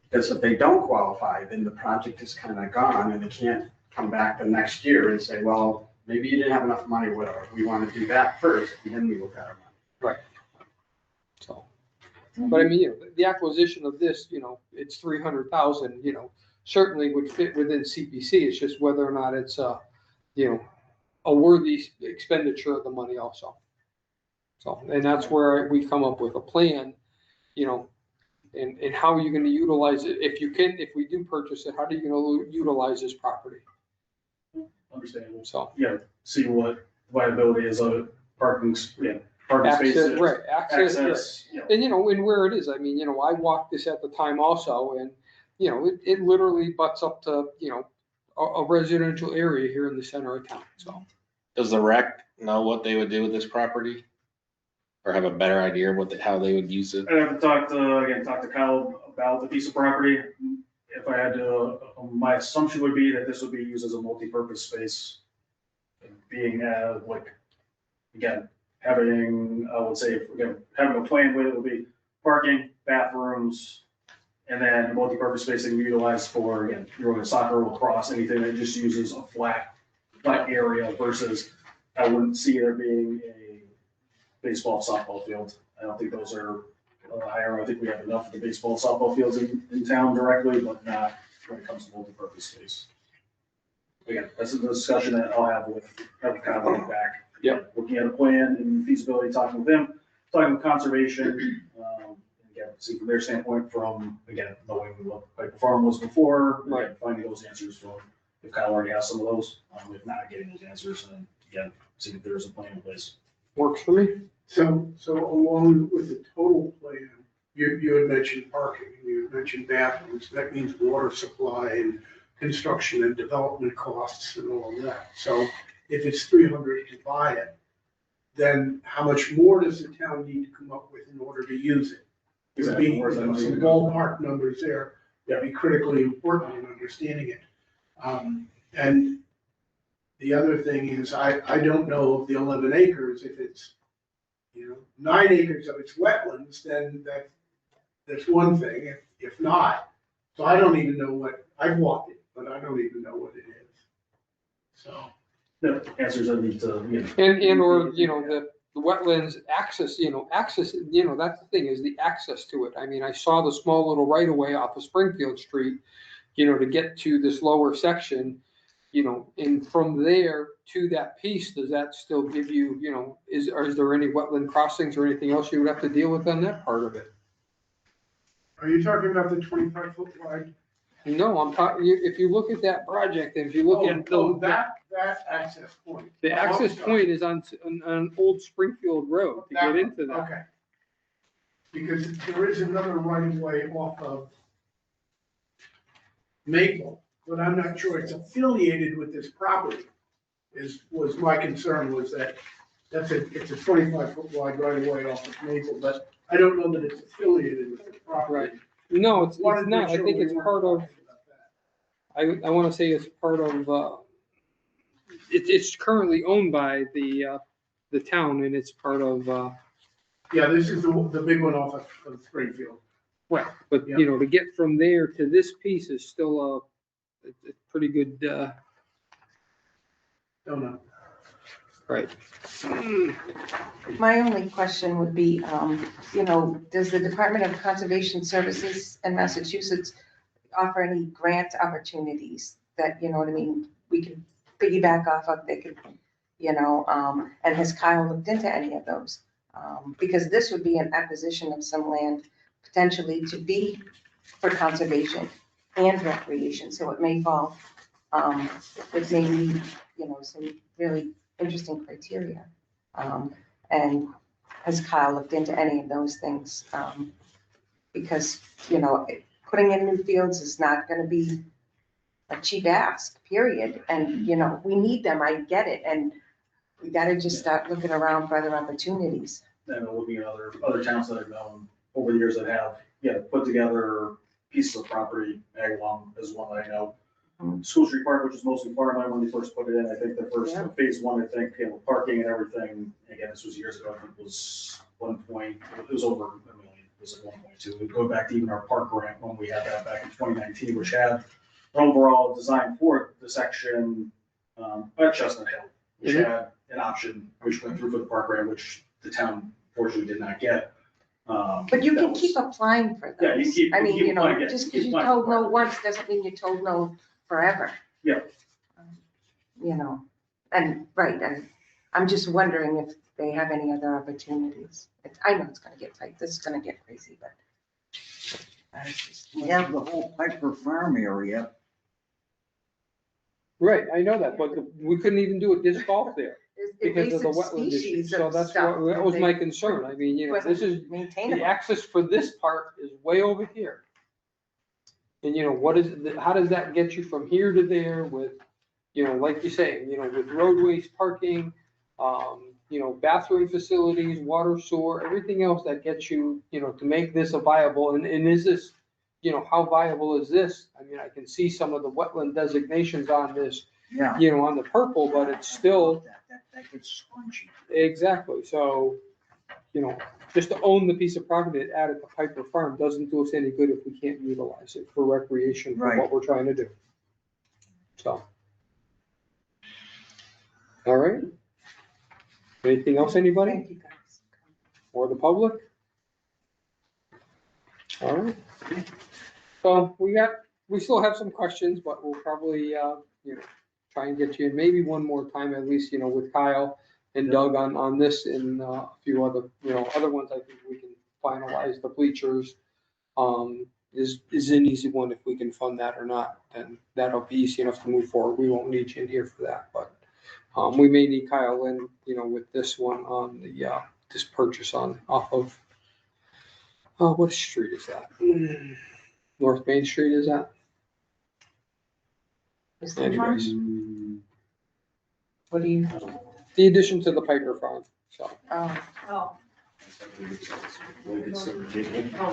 [SPEAKER 3] Because if they don't qualify, then the project is kind of gone and they can't come back the next year and say, well, maybe you didn't have enough money, whatever. We want to do that first, and then we look at our money.
[SPEAKER 2] Right. So, but I mean, the acquisition of this, it's 300,000, certainly would fit within CPC. It's just whether or not it's a worthy expenditure of the money also. So, and that's where we come up with a plan, and how are you gonna utilize it? If we do purchase it, how are you gonna utilize this property?
[SPEAKER 5] Understandable.
[SPEAKER 2] So.
[SPEAKER 5] See what viability is of it, parking spaces.
[SPEAKER 2] Right, access,
[SPEAKER 5] Access,
[SPEAKER 2] and and where it is, I mean, I walked this at the time also, and, it literally butts up to, a residential area here in the center of town, so.
[SPEAKER 8] Does the rec know what they would do with this property? Or have a better idea of how they would use it?
[SPEAKER 5] I have to talk to Kyle about the piece of property. If I had to, my assumption would be that this would be used as a multi-purpose space. Being again, having, I would say, having a plan with it would be parking, bathrooms, and then multi-purpose space that can be utilized for, again, you're a soccer, lacrosse, anything that just uses a flat area versus, I wouldn't see there being a baseball, softball field. I don't think those are higher. I think we have enough of the baseball, softball fields in town directly, but not when it comes to multi-purpose space. Again, that's a discussion that I'll have with Kyle back.
[SPEAKER 2] Yep.
[SPEAKER 5] Looking at a plan and feasibility, talking with them, talking with conservation, again, see from their standpoint from, again, knowing what Piper Farm was before,
[SPEAKER 2] Right.
[SPEAKER 5] finding those answers from, if Kyle already has some of those, if not getting those answers, and again, see if there's a plan in place.
[SPEAKER 2] Works for me.
[SPEAKER 6] So along with the total plan, you had mentioned parking, you had mentioned bathrooms, that means water supply and construction and development costs and all of that. So if it's 300 to buy it, then how much more does the town need to come up with in order to use it? There'd be, some ballpark numbers there that'd be critically important in understanding it. And the other thing is, I don't know of the 11 acres, if it's, 9 acres of it's wetlands, then that's one thing, if not. So I don't even know what, I've walked it, but I don't even know what it is. So.
[SPEAKER 5] The answers I need to,
[SPEAKER 2] And, or, the wetlands access, access, that's the thing, is the access to it. I mean, I saw the small little right of way off of Springfield Street, to get to this lower section, and from there to that piece, does that still give you, is there any wetland crossings or anything else you would have to deal with on that part of it?
[SPEAKER 6] Are you talking about the 25-foot wide?
[SPEAKER 2] No, I'm talking, if you look at that project, if you look at
[SPEAKER 6] That access point.
[SPEAKER 2] the access point is on Old Springfield Road to get into that.
[SPEAKER 6] Okay. Because there is another right of way off of Maple, but I'm not sure it's affiliated with this property. Was my concern, was that it's a 25-foot wide right of way off of Maple, but I don't know that it's affiliated with the property.
[SPEAKER 2] Right. No, it's
[SPEAKER 6] Wanted to
[SPEAKER 2] not.
[SPEAKER 6] make
[SPEAKER 2] I
[SPEAKER 6] sure
[SPEAKER 2] think
[SPEAKER 6] we
[SPEAKER 2] it's
[SPEAKER 6] weren't
[SPEAKER 2] part of,
[SPEAKER 6] talking about that.
[SPEAKER 2] I want to say it's part of, it's currently owned by the town, and it's part of,
[SPEAKER 6] Yeah, this is the big one off of Springfield.
[SPEAKER 2] well, but,
[SPEAKER 6] Yeah.
[SPEAKER 2] to get from there to this piece is still a pretty good,
[SPEAKER 6] Don't know.
[SPEAKER 2] right.
[SPEAKER 7] My only question would be, does the Department of Conservation Services in Massachusetts offer any grant opportunities that, what I mean, we could piggyback off of, they could, and has Kyle looked into any of those? Because this would be an acquisition of some land potentially to be for conservation and recreation, so it may fall, it may meet, some really interesting criteria. And has Kyle looked into any of those things? Because, putting in new fields is not gonna be a cheap ask, period. And, we need them, I get it, and we gotta just start looking around for other opportunities.
[SPEAKER 5] And looking at other towns that I've known over the years that have, put together pieces of property. Gaughan is one that I know. School Street Park, which is mostly farmland when they first put it in, I think the first
[SPEAKER 7] Yeah.
[SPEAKER 5] phase one, I think, parking and everything, again, this was years ago, I think it was it was over $1 million, it was like 1.2. We go back to even our park grant when we had that back in 2019, which had an overall design for the section at Chestnut Hill, which had an option, which went through for the park grant, which the town fortunately did not get.
[SPEAKER 7] But you can keep applying for those.
[SPEAKER 5] Yeah, you keep-
[SPEAKER 7] I
[SPEAKER 5] you
[SPEAKER 7] mean,
[SPEAKER 5] keep applying, yeah,
[SPEAKER 7] just
[SPEAKER 5] you
[SPEAKER 7] because
[SPEAKER 5] keep
[SPEAKER 7] you
[SPEAKER 5] applying
[SPEAKER 7] told
[SPEAKER 5] for
[SPEAKER 7] no
[SPEAKER 5] it.
[SPEAKER 7] once doesn't mean you told no forever.
[SPEAKER 5] Yeah.
[SPEAKER 7] And, right, and I'm just wondering if they have any other opportunities. I know it's gonna get tight, this is gonna get crazy, but. I was just
[SPEAKER 9] We have the whole Piper Farm area.
[SPEAKER 2] Right, I know that, but we couldn't even do a disc golf there because of the
[SPEAKER 7] Invasive
[SPEAKER 2] wetland issue.
[SPEAKER 7] species
[SPEAKER 2] So
[SPEAKER 7] of
[SPEAKER 2] that's
[SPEAKER 7] stuff
[SPEAKER 2] what, that was
[SPEAKER 7] that
[SPEAKER 2] my
[SPEAKER 7] they-
[SPEAKER 2] concern. I mean, this is, the
[SPEAKER 7] Maintainable.
[SPEAKER 2] access for this part is way over here. And what is, how does that get you from here to there with, like you say, with roadways, parking, bathroom facilities, water, sewer, everything else that gets you, to make this a viable, and is this, how viable is this? I mean, I can see some of the wetland designations on this,
[SPEAKER 9] Yeah.
[SPEAKER 2] on the purple, but it's still,
[SPEAKER 9] That gets squishy.
[SPEAKER 2] exactly, so, just to own the piece of property that added to Piper Farm doesn't do us any good if we can't utilize it for recreation, for
[SPEAKER 9] Right.
[SPEAKER 2] what we're trying to do. So. All right. Anything else, anybody,
[SPEAKER 7] Thank you, guys.
[SPEAKER 2] or the public? All right. So we still have some questions, but we'll probably, try and get to you maybe one more time at least, with Kyle and Doug on this and a few other, other ones I think we can finalize. The bleachers is an easy one. If we can fund that or not, then that'll be easy enough to move forward. We won't need you in here for that, but we may need Kyle in, with this one on the, this purchase off of, what street is that? North Main Street, is that?
[SPEAKER 7] Is the farm-
[SPEAKER 2] Anyways,
[SPEAKER 7] What do you,
[SPEAKER 2] the addition to the Piper Farm, so.
[SPEAKER 10] Oh.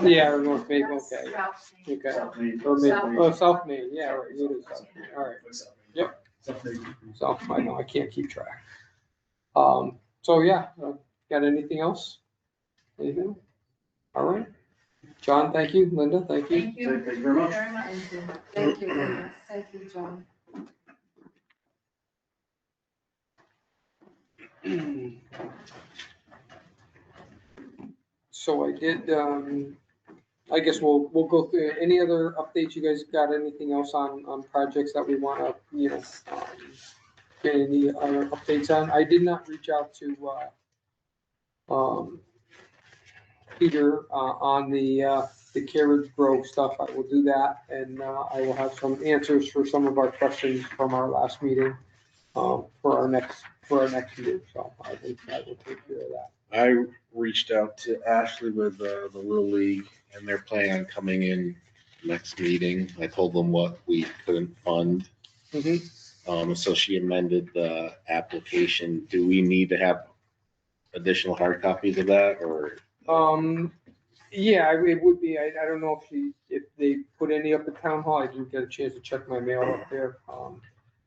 [SPEAKER 2] Yeah, or North Main, okay,
[SPEAKER 10] South Main.
[SPEAKER 2] okay.
[SPEAKER 10] South
[SPEAKER 2] Or Main,
[SPEAKER 10] South
[SPEAKER 2] oh, South Main, yeah, right, it is South Main, all right. Yep. So, I know, I can't keep track. So, yeah, got anything else? Anything? All right. John, thank you. Linda, thank you.
[SPEAKER 10] Thank you.
[SPEAKER 5] Thank you very much.
[SPEAKER 10] Very much.
[SPEAKER 7] thank you, Linda. Thank you, John.
[SPEAKER 2] So I did, I guess we'll go through any other updates. You guys got anything else on projects that we want to, get any other updates on? I did not reach out to, Peter, on the Carriage Grove stuff. I will do that, and I will have some answers for some of our questions from our last meeting, for our next meeting. So I think I will take care of that.
[SPEAKER 8] I reached out to Ashley with the Little League, and they're planning on coming in next meeting. I told them what we couldn't fund. So she amended the application. Do we need to have additional hard copies of that, or?
[SPEAKER 2] Yeah, it would be. I don't know if they put any up at town hall. I didn't get a chance to check my mail up there.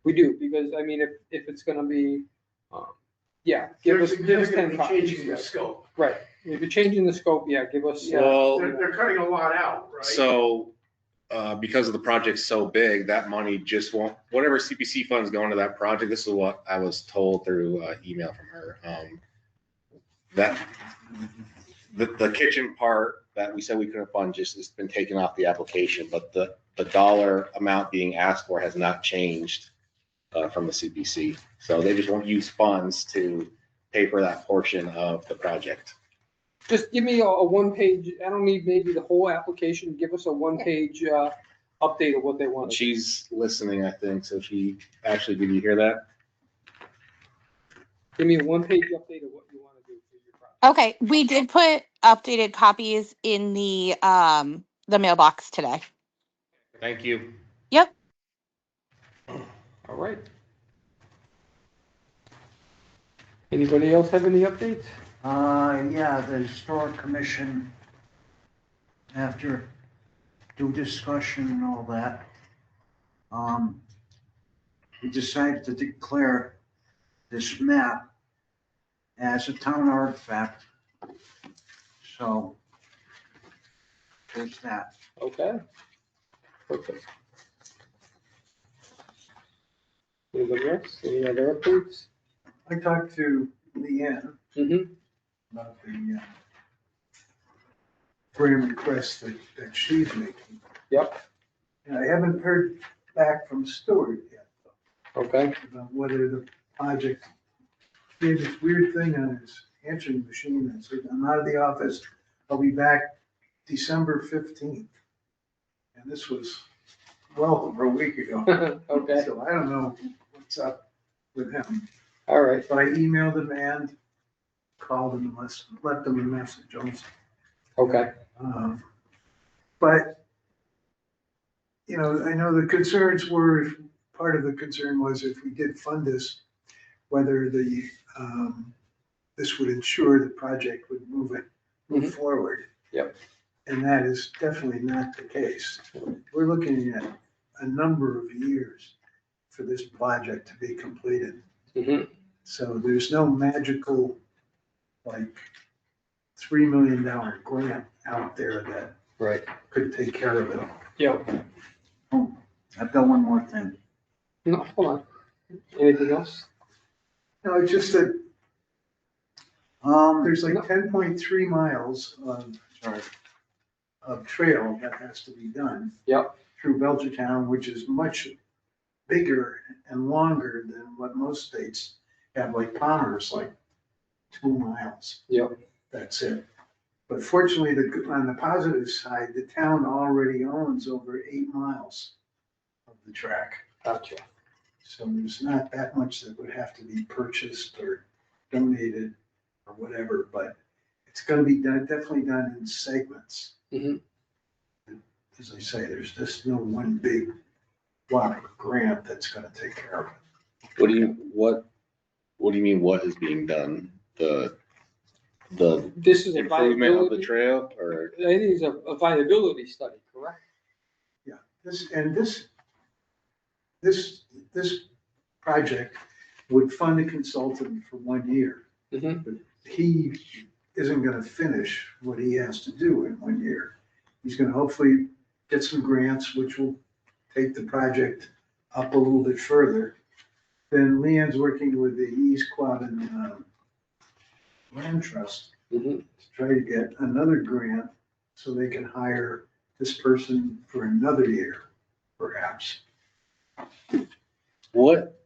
[SPEAKER 2] We do, because I mean, if it's gonna be, yeah, give
[SPEAKER 6] They're
[SPEAKER 2] us 10
[SPEAKER 6] significantly
[SPEAKER 2] copies.
[SPEAKER 6] changing the scope.
[SPEAKER 2] Right, if you're changing the scope, yeah, give us.
[SPEAKER 8] Well,
[SPEAKER 6] They're cutting a lot out, right?
[SPEAKER 8] So, because of the project's so big, that money just won't, whatever CPC funds go into that project, this is what I was told through email from her. That the kitchen part that we said we couldn't fund just has been taken off the application, but the dollar amount being asked for has not changed from the CPC. So they just won't use funds to pay for that portion of the project.
[SPEAKER 2] Just give me a one-page, I don't need maybe the whole application, give us a one-page update of what they want.
[SPEAKER 8] She's listening, I think, so Ashley, did you hear that?
[SPEAKER 2] Give me a one-page update of what you want to do for your project.
[SPEAKER 11] Okay, we did put updated copies in the mailbox today.
[SPEAKER 8] Thank you.
[SPEAKER 11] Yep.
[SPEAKER 2] All right. Anybody else have any updates?
[SPEAKER 9] Yeah, the historic commission, after due discussion and all that, we decided to declare this map as a town artifact. So there's that.
[SPEAKER 2] Okay. Perfect. Anybody else? Any other updates?
[SPEAKER 6] I talked to Leanne
[SPEAKER 2] Mm-hmm.
[SPEAKER 6] about the grant request that she's making.
[SPEAKER 2] Yep.
[SPEAKER 6] And I haven't heard back from Stuart yet,
[SPEAKER 2] Okay.
[SPEAKER 6] about whether the project, he had this weird thing on his answering machine that said, I'm out of the office, I'll be back December 15th. And this was well over a week ago.
[SPEAKER 2] Okay.
[SPEAKER 6] So I don't know what's up with him.
[SPEAKER 2] All right.
[SPEAKER 6] But I emailed him and called him and left him a message also.
[SPEAKER 2] Okay.
[SPEAKER 6] But, you know, I know the concerns were, part of the concern was if we did fund this, whether this would ensure the project would move forward.
[SPEAKER 2] Yep.
[SPEAKER 6] And that is definitely not the case. We're looking at a number of years for this project to be completed.
[SPEAKER 2] Mm-hmm.
[SPEAKER 6] So there's no magical, like, $3 million grant out there that
[SPEAKER 2] Right.
[SPEAKER 6] could take care of it all.
[SPEAKER 2] Yep.
[SPEAKER 9] I've got one more thing.
[SPEAKER 2] No, hold on. Anything else?
[SPEAKER 6] No, it's just that
[SPEAKER 9] Um,
[SPEAKER 6] there's like 10.3 miles of trail that has to be done.
[SPEAKER 2] Yep.
[SPEAKER 6] Through Belchertown, which is much bigger and longer than what most states have, like Palmer's, like 2 miles.
[SPEAKER 2] Yep.
[SPEAKER 6] That's it. But fortunately, on the positive side, the town already owns over 8 miles of the track.
[SPEAKER 2] Gotcha.
[SPEAKER 6] So there's not that much that would have to be purchased or donated or whatever, but it's gonna be done, definitely done in segments.
[SPEAKER 2] Mhm.
[SPEAKER 6] As I say, there's just no one big block of grant that's gonna take care of it.
[SPEAKER 8] What do you mean, what is being done? The
[SPEAKER 2] This is a
[SPEAKER 8] improvement of the
[SPEAKER 2] viability.
[SPEAKER 8] trail, or?
[SPEAKER 2] I think it's a viability study, correct?
[SPEAKER 6] Yeah, this project would fund a consultant for 1 year.
[SPEAKER 2] Mhm.
[SPEAKER 6] But he isn't gonna finish what he has to do in 1 year. He's gonna hopefully get some grants, which will take the project up a little bit further. Then Leanne's working with the East Quabbin Land Trust
[SPEAKER 2] Mhm.
[SPEAKER 6] to try to get another grant so they can hire this person for another year, perhaps.
[SPEAKER 8] What,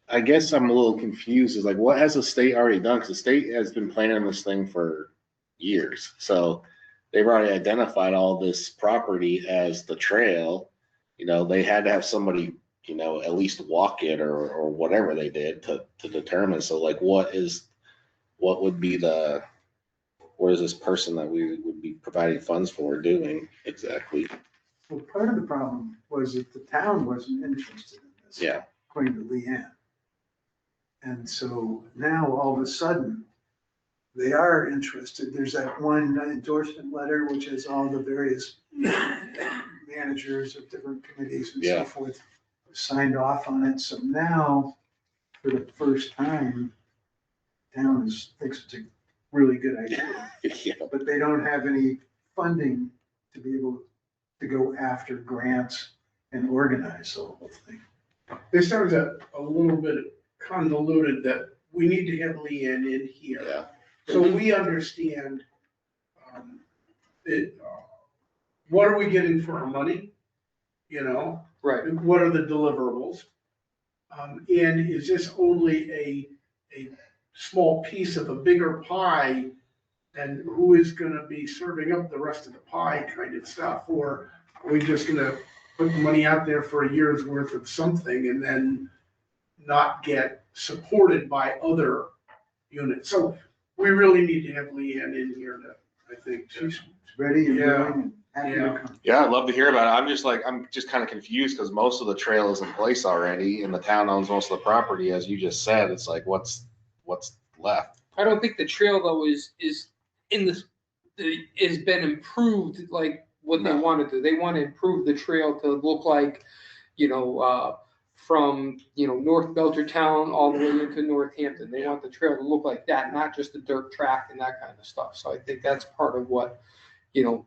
[SPEAKER 8] I guess I'm a little confused, is like, what has the state already done? Because the state has been planning this thing for years. So they've already identified all this property as the trail. You know, they had to have somebody, you know, at least walk it or whatever they did to determine. So like, what would be what is this person that we would be providing funds for doing exactly?
[SPEAKER 6] Well, part of the problem was that the town wasn't interested in this.
[SPEAKER 8] Yeah.
[SPEAKER 6] According to Leanne. And so now all of a sudden, they are interested. There's that one endorsement letter, which has all the various managers of different committees and so
[SPEAKER 8] Yeah.
[SPEAKER 6] forth signed off on it. So now, for the first time, town thinks it's a really good idea.
[SPEAKER 8] Yeah.
[SPEAKER 6] But they don't have any funding to be able to go after grants and organize the whole thing. This sounds a little bit convoluted that we need to have Leanne in here.
[SPEAKER 8] Yeah.
[SPEAKER 6] So we understand, what are we getting for our money? You know,
[SPEAKER 2] Right.
[SPEAKER 6] and what are the deliverables? And is this only a small piece of a bigger pie? And who is gonna be serving up the rest of the pie kind of stuff? Or are we just gonna put the money out there for a year's worth of something and then not get supported by other units? So we really need to have Leanne in here to, I think. She's ready and willing and happy to come.
[SPEAKER 8] Yeah, I'd love to hear about it. I'm just kind of confused because most of the trail is in place already and the town owns most of the property, as you just said. It's like, what's left?
[SPEAKER 2] I don't think the trail though is in this, has been improved like what they
[SPEAKER 8] No.
[SPEAKER 2] want to do. They want to improve the trail to look like, you know, from, you know, North Belchertown all the way into Northampton. They want the trail to look like that, not just a dirt track and that kind of stuff. So I think that's part of what, you know,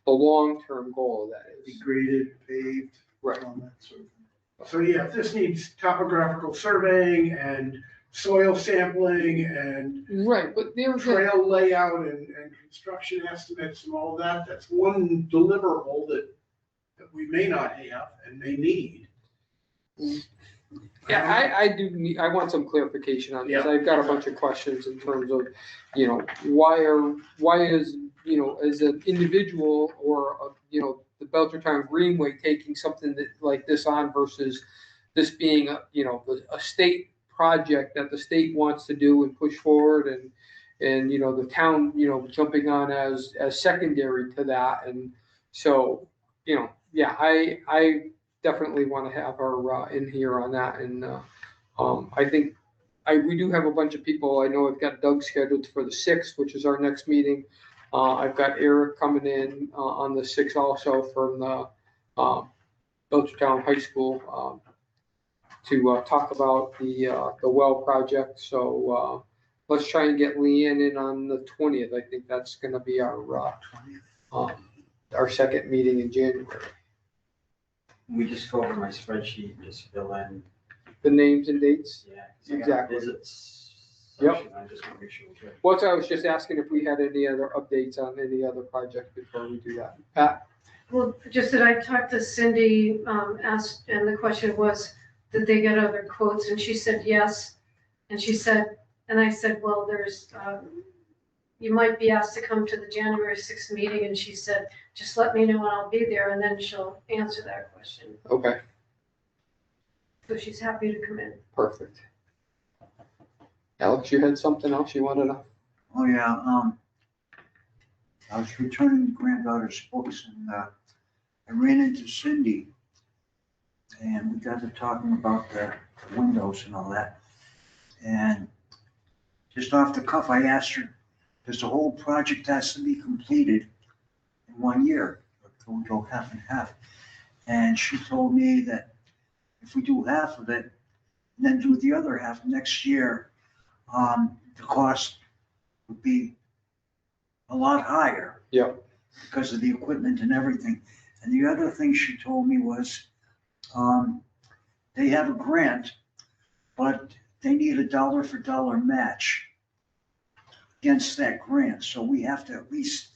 [SPEAKER 2] the long-term goal of that is.
[SPEAKER 6] Degraded, paved.
[SPEAKER 2] Right.
[SPEAKER 6] All that sort of thing. So yeah, this needs topographical surveying and soil sampling and
[SPEAKER 2] Right, but there's a,
[SPEAKER 6] trail layout and construction estimates and all that. That's one deliverable that we may not have and may need.
[SPEAKER 2] yeah, I do need, I want some clarification on this.
[SPEAKER 6] Yeah.
[SPEAKER 2] I've got a bunch of questions in terms of, you know, why is, you know, as an individual or, you know, the Belchertown Greenway taking something that, like this on versus this being, you know, a state project that the state wants to do and push forward and, you know, the town, you know, jumping on as secondary to that. And so, you know, yeah, I definitely want to have her in here on that. And I think we do have a bunch of people. I know I've got Doug scheduled for the 6th, which is our next meeting. I've got Eric coming in on the 6th also from the Belchertown High School to talk about the well project. So let's try and get Leanne in on the 20th. I think that's going to be our second meeting in January.
[SPEAKER 3] We just go over my spreadsheet and just fill in,
[SPEAKER 2] The names and dates.
[SPEAKER 3] yeah. 'cause I got
[SPEAKER 2] Exactly.
[SPEAKER 3] Visits.
[SPEAKER 2] Yep.
[SPEAKER 3] section, I just want to make sure we're good.
[SPEAKER 2] Well, so I was just asking if we had any other updates on any other projects before we do that. Pat?
[SPEAKER 10] Well, just that I talked to Cindy, asked, and the question was, did they get other quotes? And she said yes. And she said, and I said, well, there's, you might be asked to come to the January 6th meeting. And she said, just let me know and I'll be there. And then she'll answer that question.
[SPEAKER 2] Okay,
[SPEAKER 10] So she's happy to come in.
[SPEAKER 2] perfect. Alex, you had something else you wanted to?
[SPEAKER 9] Oh, yeah, I was returning granddaughter's books and, I ran into Cindy. And we got to talking about the windows and all that. And just off the cuff, I asked her, does the whole project has to be completed in 1 year? Or can we go half and half? And she told me that if we do half of it, and then do the other half next year, the cost would be a lot higher.
[SPEAKER 2] Yeah.
[SPEAKER 9] Because of the equipment and everything. And the other thing she told me was, they have a grant, but they need a dollar for dollar match. against that grant, so we have to at least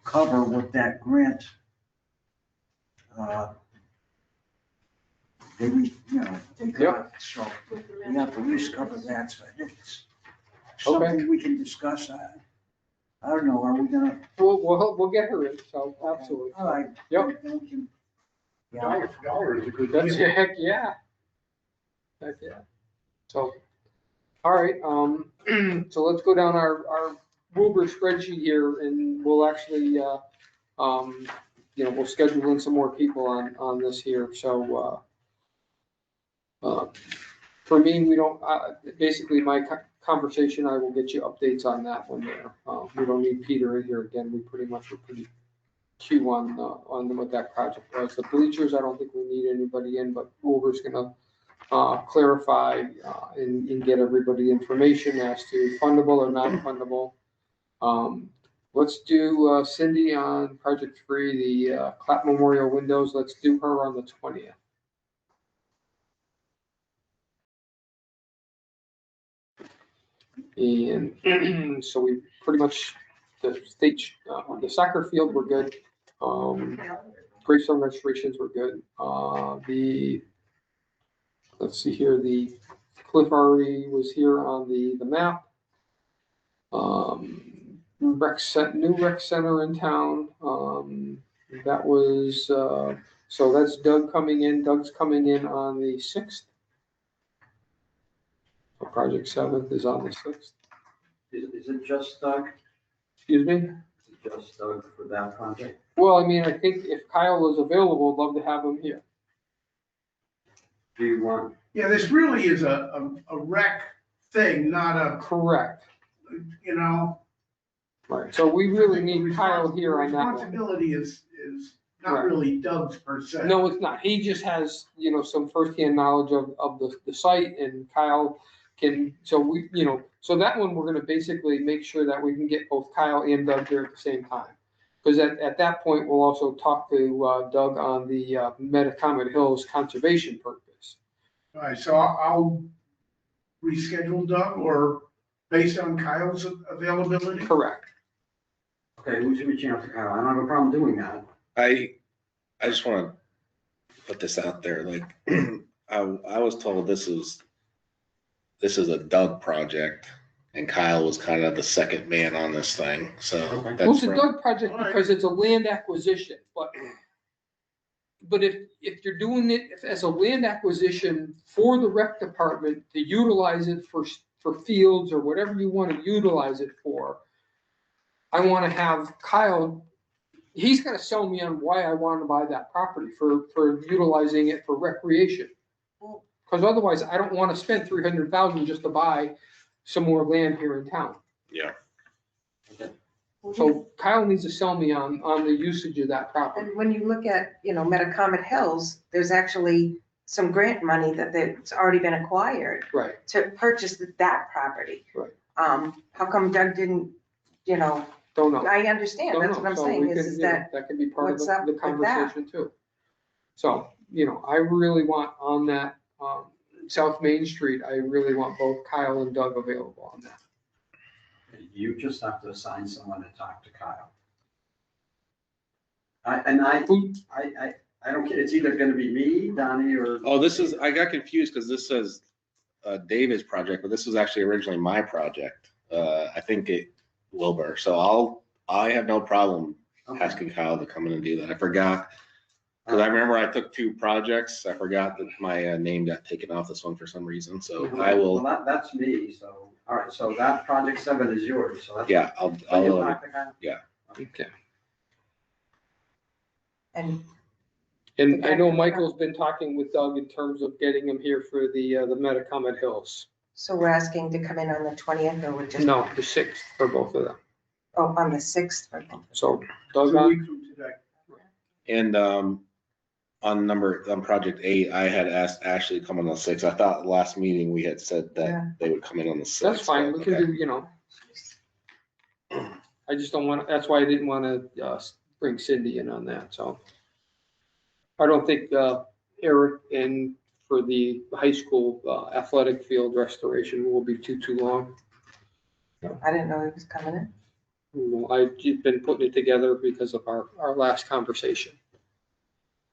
[SPEAKER 9] cover what that grant, they got, so we have to at least cover that, so it's something we can discuss. I don't know, are we gonna?
[SPEAKER 2] We'll get her in, so absolutely.
[SPEAKER 9] All right.
[SPEAKER 2] Yep.
[SPEAKER 9] Yeah.
[SPEAKER 6] Dollar is a good
[SPEAKER 2] That's,
[SPEAKER 6] deal.
[SPEAKER 2] heck, yeah. Heck, yeah. So, all right, so let's go down our Wilbur spreadsheet here and we'll actually, we'll schedule in some more people on this here. So, for me, we don't, basically my conversation, I will get you updates on that one there. We don't need Peter in here again. We pretty much were pretty Q on what that project was. The bleachers, I don't think we need anybody in, but Wilbur's gonna clarify and get everybody information as to fundable or not fundable. Let's do Cindy on project 3, the Clap Memorial windows. Let's do her on the 20th. And so we pretty much, the stage, the soccer field were good. Gravestone restorations were good. Let's see here, the Cliff already was here on the map. New rec center in town. That was, so that's Doug coming in. Doug's coming in on the 6th. So project 7th is on the 6th.
[SPEAKER 3] Is it just Doug?
[SPEAKER 2] Excuse me?
[SPEAKER 3] Is it just Doug for that project?
[SPEAKER 2] Well, I mean, I think if Kyle is available, I'd love to have him here.
[SPEAKER 3] Do you want?
[SPEAKER 6] Yeah, this really is a rec thing, not a,
[SPEAKER 2] Correct. Right. So we really need Kyle here on that one.
[SPEAKER 6] Responsibility is not
[SPEAKER 2] Right.
[SPEAKER 6] really Doug's per se.
[SPEAKER 2] No, it's not. He just has, some firsthand knowledge of the site, and Kyle can, so that one, we're gonna basically make sure that we can get both Kyle and Doug here at the same time. Because at that point, we'll also talk to Doug on the Metacomet Hills conservation purpose.
[SPEAKER 6] All right, so I'll reschedule Doug, or based on Kyle's availability?
[SPEAKER 2] Correct.
[SPEAKER 3] Okay, who's reaching out to Kyle? I don't have a problem doing that.
[SPEAKER 8] I just want to put this out there, like, I was told this is a Doug project, and Kyle was kind of the second man on this thing, so.
[SPEAKER 3] Okay.
[SPEAKER 8] that's
[SPEAKER 2] Well, it's a
[SPEAKER 8] from-
[SPEAKER 2] Doug project because it's a land acquisition, but if you're doing it as a land acquisition for the rec department to utilize it for fields or whatever you want to utilize it for, I want to have Kyle, he's got to sell me on why I want to buy that property for utilizing it for recreation. Because otherwise, I don't want to spend $300,000 just to buy some more land here in town.
[SPEAKER 8] Yeah.
[SPEAKER 2] So Kyle needs to sell me on the usage of that property.
[SPEAKER 7] And when you look at, Metacomet Hills, there's actually some grant money that's already been acquired
[SPEAKER 2] Right.
[SPEAKER 7] to purchase that property.
[SPEAKER 2] Right.
[SPEAKER 7] How come Doug didn't,
[SPEAKER 2] Don't know.
[SPEAKER 7] I understand,
[SPEAKER 2] Don't
[SPEAKER 7] that's
[SPEAKER 2] know.
[SPEAKER 7] what I'm
[SPEAKER 2] So
[SPEAKER 7] saying,
[SPEAKER 2] we
[SPEAKER 7] is
[SPEAKER 2] can,
[SPEAKER 7] that,
[SPEAKER 2] that can be part of
[SPEAKER 7] what's up
[SPEAKER 2] the
[SPEAKER 7] with that?
[SPEAKER 2] conversation too. So, I really want on that, South Main Street, I really want both Kyle and Doug available on that.
[SPEAKER 3] You just have to assign someone to talk to Kyle.
[SPEAKER 2] Who-
[SPEAKER 3] I don't care, it's either gonna be me, Donnie, or.
[SPEAKER 8] Oh, I got confused because this says David's project, but this was actually originally my project. I think Wilbur, so I have no problem
[SPEAKER 3] Okay.
[SPEAKER 8] asking Kyle to come in and do that. I forgot, because I remember I took 2 projects. I forgot that my name got taken off this one for some reason, so I will,
[SPEAKER 3] Well, that's me, so, all right, so that project 7 is yours, so that's.
[SPEAKER 8] yeah,
[SPEAKER 3] Will you
[SPEAKER 8] I'll,
[SPEAKER 3] talk to Kyle?
[SPEAKER 2] Okay.
[SPEAKER 7] and
[SPEAKER 2] And I know Michael's been talking with Doug in terms of getting him here for the Metacomet Hills.
[SPEAKER 7] so we're asking to come in on the 20th, or we're just?
[SPEAKER 2] No, the 6th for both of them.
[SPEAKER 7] Oh, on the 6th, okay.
[SPEAKER 2] So Doug,
[SPEAKER 6] 2 weeks from today.
[SPEAKER 8] and on project 8, I had asked Ashley to come on the 6th. I thought last meeting we had said
[SPEAKER 7] Yeah.
[SPEAKER 8] that they would come in on the 6th.
[SPEAKER 2] that's fine. We can
[SPEAKER 8] Okay.
[SPEAKER 2] do, I just don't want, that's why I didn't want to bring Cindy in on that, so. I don't think Eric and for the high school athletic field restoration will be too long.
[SPEAKER 7] I didn't know he was coming in.
[SPEAKER 2] I've been putting it together because of our last conversation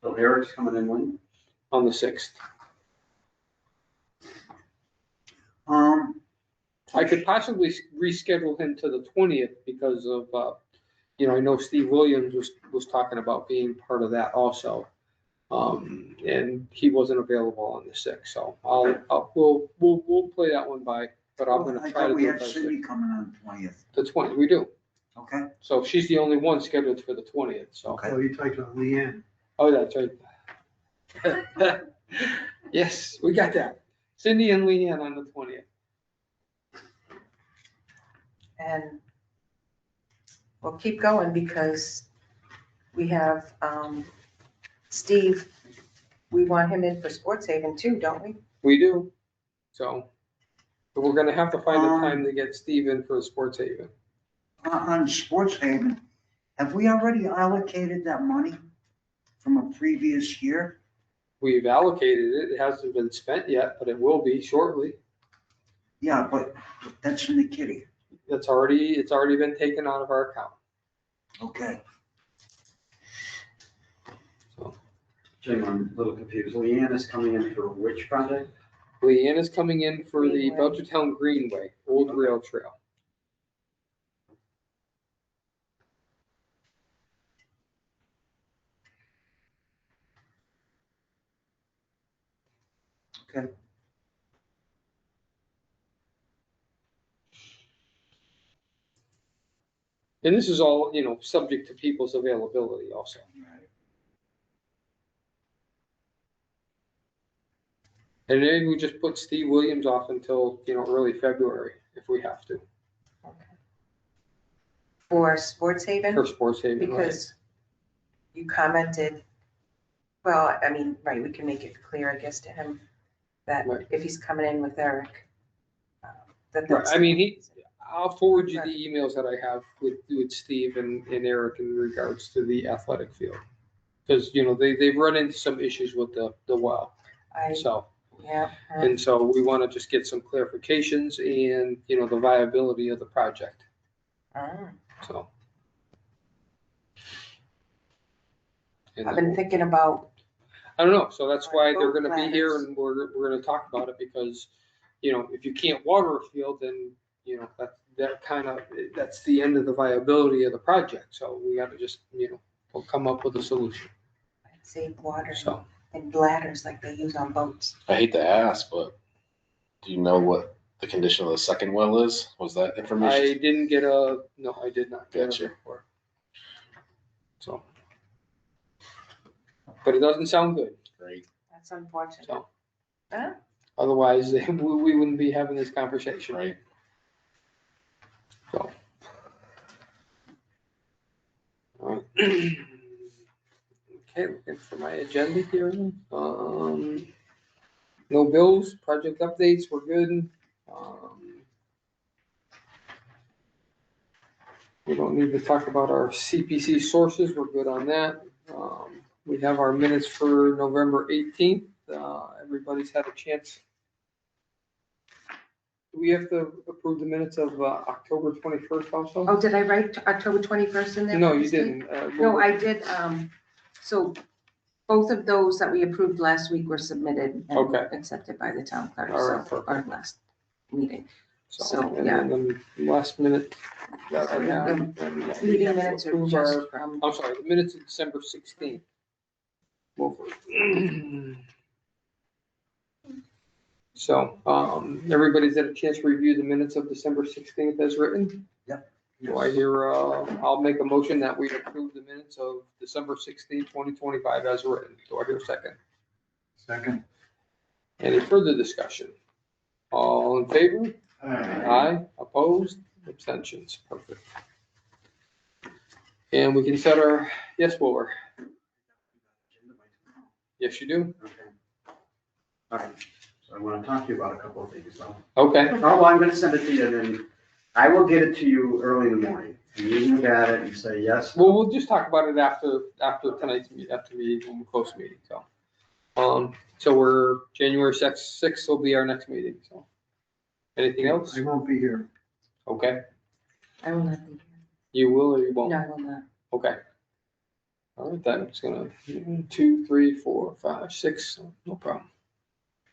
[SPEAKER 3] So Eric's coming in when?
[SPEAKER 2] on the 6th. I could possibly reschedule him to the 20th because of, I know Steve Williams was talking about being part of that also. And he wasn't available on the 6th, so we'll play that one by, but I'm gonna
[SPEAKER 9] I
[SPEAKER 2] try to
[SPEAKER 9] thought we
[SPEAKER 2] do it
[SPEAKER 9] had
[SPEAKER 2] by
[SPEAKER 9] Cindy coming on the 20th.
[SPEAKER 2] the 20th, we do.
[SPEAKER 9] Okay.
[SPEAKER 2] So she's the only one scheduled for the 20th, so.
[SPEAKER 9] Okay.
[SPEAKER 6] Oh, you talked about Leanne.
[SPEAKER 2] Oh, that's right. Yes, we got that. Cindy and Leanne on the 20th.
[SPEAKER 7] And we'll keep going because we have, Steve, we want him in for Sports Haven too, don't we?
[SPEAKER 2] We do. So, but we're gonna have to find a
[SPEAKER 9] Um,
[SPEAKER 2] time to get Steve in for a Sports Haven.
[SPEAKER 9] On Sports Haven, have we already allocated that money from a previous year?
[SPEAKER 2] We've allocated it. It hasn't been spent yet, but it will be shortly.
[SPEAKER 9] Yeah, but that's in the kitty.
[SPEAKER 2] It's already been taken out of our account.
[SPEAKER 9] Okay.
[SPEAKER 3] Jim, I'm a little confused. Leanne is coming in for which project?
[SPEAKER 2] Leanne is coming in for the
[SPEAKER 7] Greenway.
[SPEAKER 2] Belchertown Greenway, Old Rail Trail.
[SPEAKER 9] Okay.
[SPEAKER 2] And this is all, subject to people's availability also. And maybe we just put Steve Williams off until, early February if we have to,
[SPEAKER 7] For Sports Haven?
[SPEAKER 2] for Sports Haven, right?
[SPEAKER 7] Because you commented, well, I mean, right, we can make it clear, I guess, to him that
[SPEAKER 2] Right.
[SPEAKER 7] if he's coming in with Eric, that
[SPEAKER 2] Right,
[SPEAKER 7] that's.
[SPEAKER 2] I mean, I'll forward you the emails that I have with Steve and Eric in regards to the athletic field. Because, they've run into some issues with the well, so.
[SPEAKER 7] Yeah.
[SPEAKER 2] And so we want to just get some clarifications and, the viability of the project, so.
[SPEAKER 7] I've been thinking about,
[SPEAKER 2] I don't know, so that's why they're
[SPEAKER 7] Boat
[SPEAKER 2] gonna be here
[SPEAKER 7] ladders.
[SPEAKER 2] and we're gonna talk about it because, if you can't water a field, then, that's the end of the viability of the project. So we gotta just, we'll come up with a solution,
[SPEAKER 7] save water
[SPEAKER 2] so.
[SPEAKER 7] and bladders like they use on boats.
[SPEAKER 8] I hate to ask, but do you know what the condition of the second well is? Was that
[SPEAKER 2] I
[SPEAKER 8] information?
[SPEAKER 2] didn't no, I did not get a
[SPEAKER 8] Gotcha.
[SPEAKER 2] report. So. But it doesn't sound good,
[SPEAKER 8] Great.
[SPEAKER 7] That's unfortunate.
[SPEAKER 2] so.
[SPEAKER 7] Huh?
[SPEAKER 2] Otherwise, we wouldn't be having this conversation.
[SPEAKER 8] Right.
[SPEAKER 2] So. All right. Okay, looking for my agenda here. No bills, project updates, we're good. We don't need to talk about our CPC sources, we're good on that. We have our minutes for November 18th. Everybody's had a chance. Do we have to approve the minutes of October 21st also?
[SPEAKER 7] Oh, did I write October 21st in there?
[SPEAKER 2] No,
[SPEAKER 7] for
[SPEAKER 2] you
[SPEAKER 7] this week?
[SPEAKER 2] didn't.
[SPEAKER 7] No, I did, so both of those that we approved last week were submitted and
[SPEAKER 2] Okay.
[SPEAKER 7] accepted by the town clerk,
[SPEAKER 2] All right,
[SPEAKER 7] so, our last meeting.
[SPEAKER 2] So, and
[SPEAKER 7] yeah.
[SPEAKER 2] then last minute. that I have, and we
[SPEAKER 7] Meeting
[SPEAKER 2] have to
[SPEAKER 7] minutes are
[SPEAKER 2] approve
[SPEAKER 7] just
[SPEAKER 2] our-
[SPEAKER 7] from,
[SPEAKER 2] I'm sorry, the minutes of December 16th. So, everybody's had a chance to review the minutes of December 16th as written?
[SPEAKER 9] Yep.
[SPEAKER 2] Do I hear, I'll make a motion that we approve the minutes of December 16th, 2025 as written. Do I hear a second?
[SPEAKER 9] Second.
[SPEAKER 2] Any further discussion? All in favor? Aye, opposed, abstentions, perfect. And we can set our, yes, Wilbur? Yes, you do?
[SPEAKER 3] Okay. All right, so I want to talk to you about a couple of things, though.
[SPEAKER 2] Okay,
[SPEAKER 3] Oh, well, I'm gonna send it to you, and then I will get it to you early in the morning. And you look at it and say, yes.
[SPEAKER 2] well, we'll just talk about it after tonight's meeting, after we close meeting, so. So we're, January 6th will be our next meeting, so. Anything else?
[SPEAKER 6] I won't be here.
[SPEAKER 2] Okay,
[SPEAKER 7] I will not be
[SPEAKER 2] you will or you won't?
[SPEAKER 7] here. No, I will not.
[SPEAKER 2] Okay. All right, then, it's gonna, 2, 3, 4, 5, 6, no problem.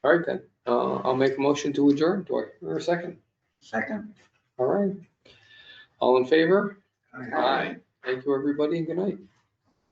[SPEAKER 2] All right, then, I'll make a motion to adjourn, do I, or a second?
[SPEAKER 9] Second.
[SPEAKER 2] All right. All in favor?
[SPEAKER 9] Aye.
[SPEAKER 2] Aye. Thank you, everybody, and good night.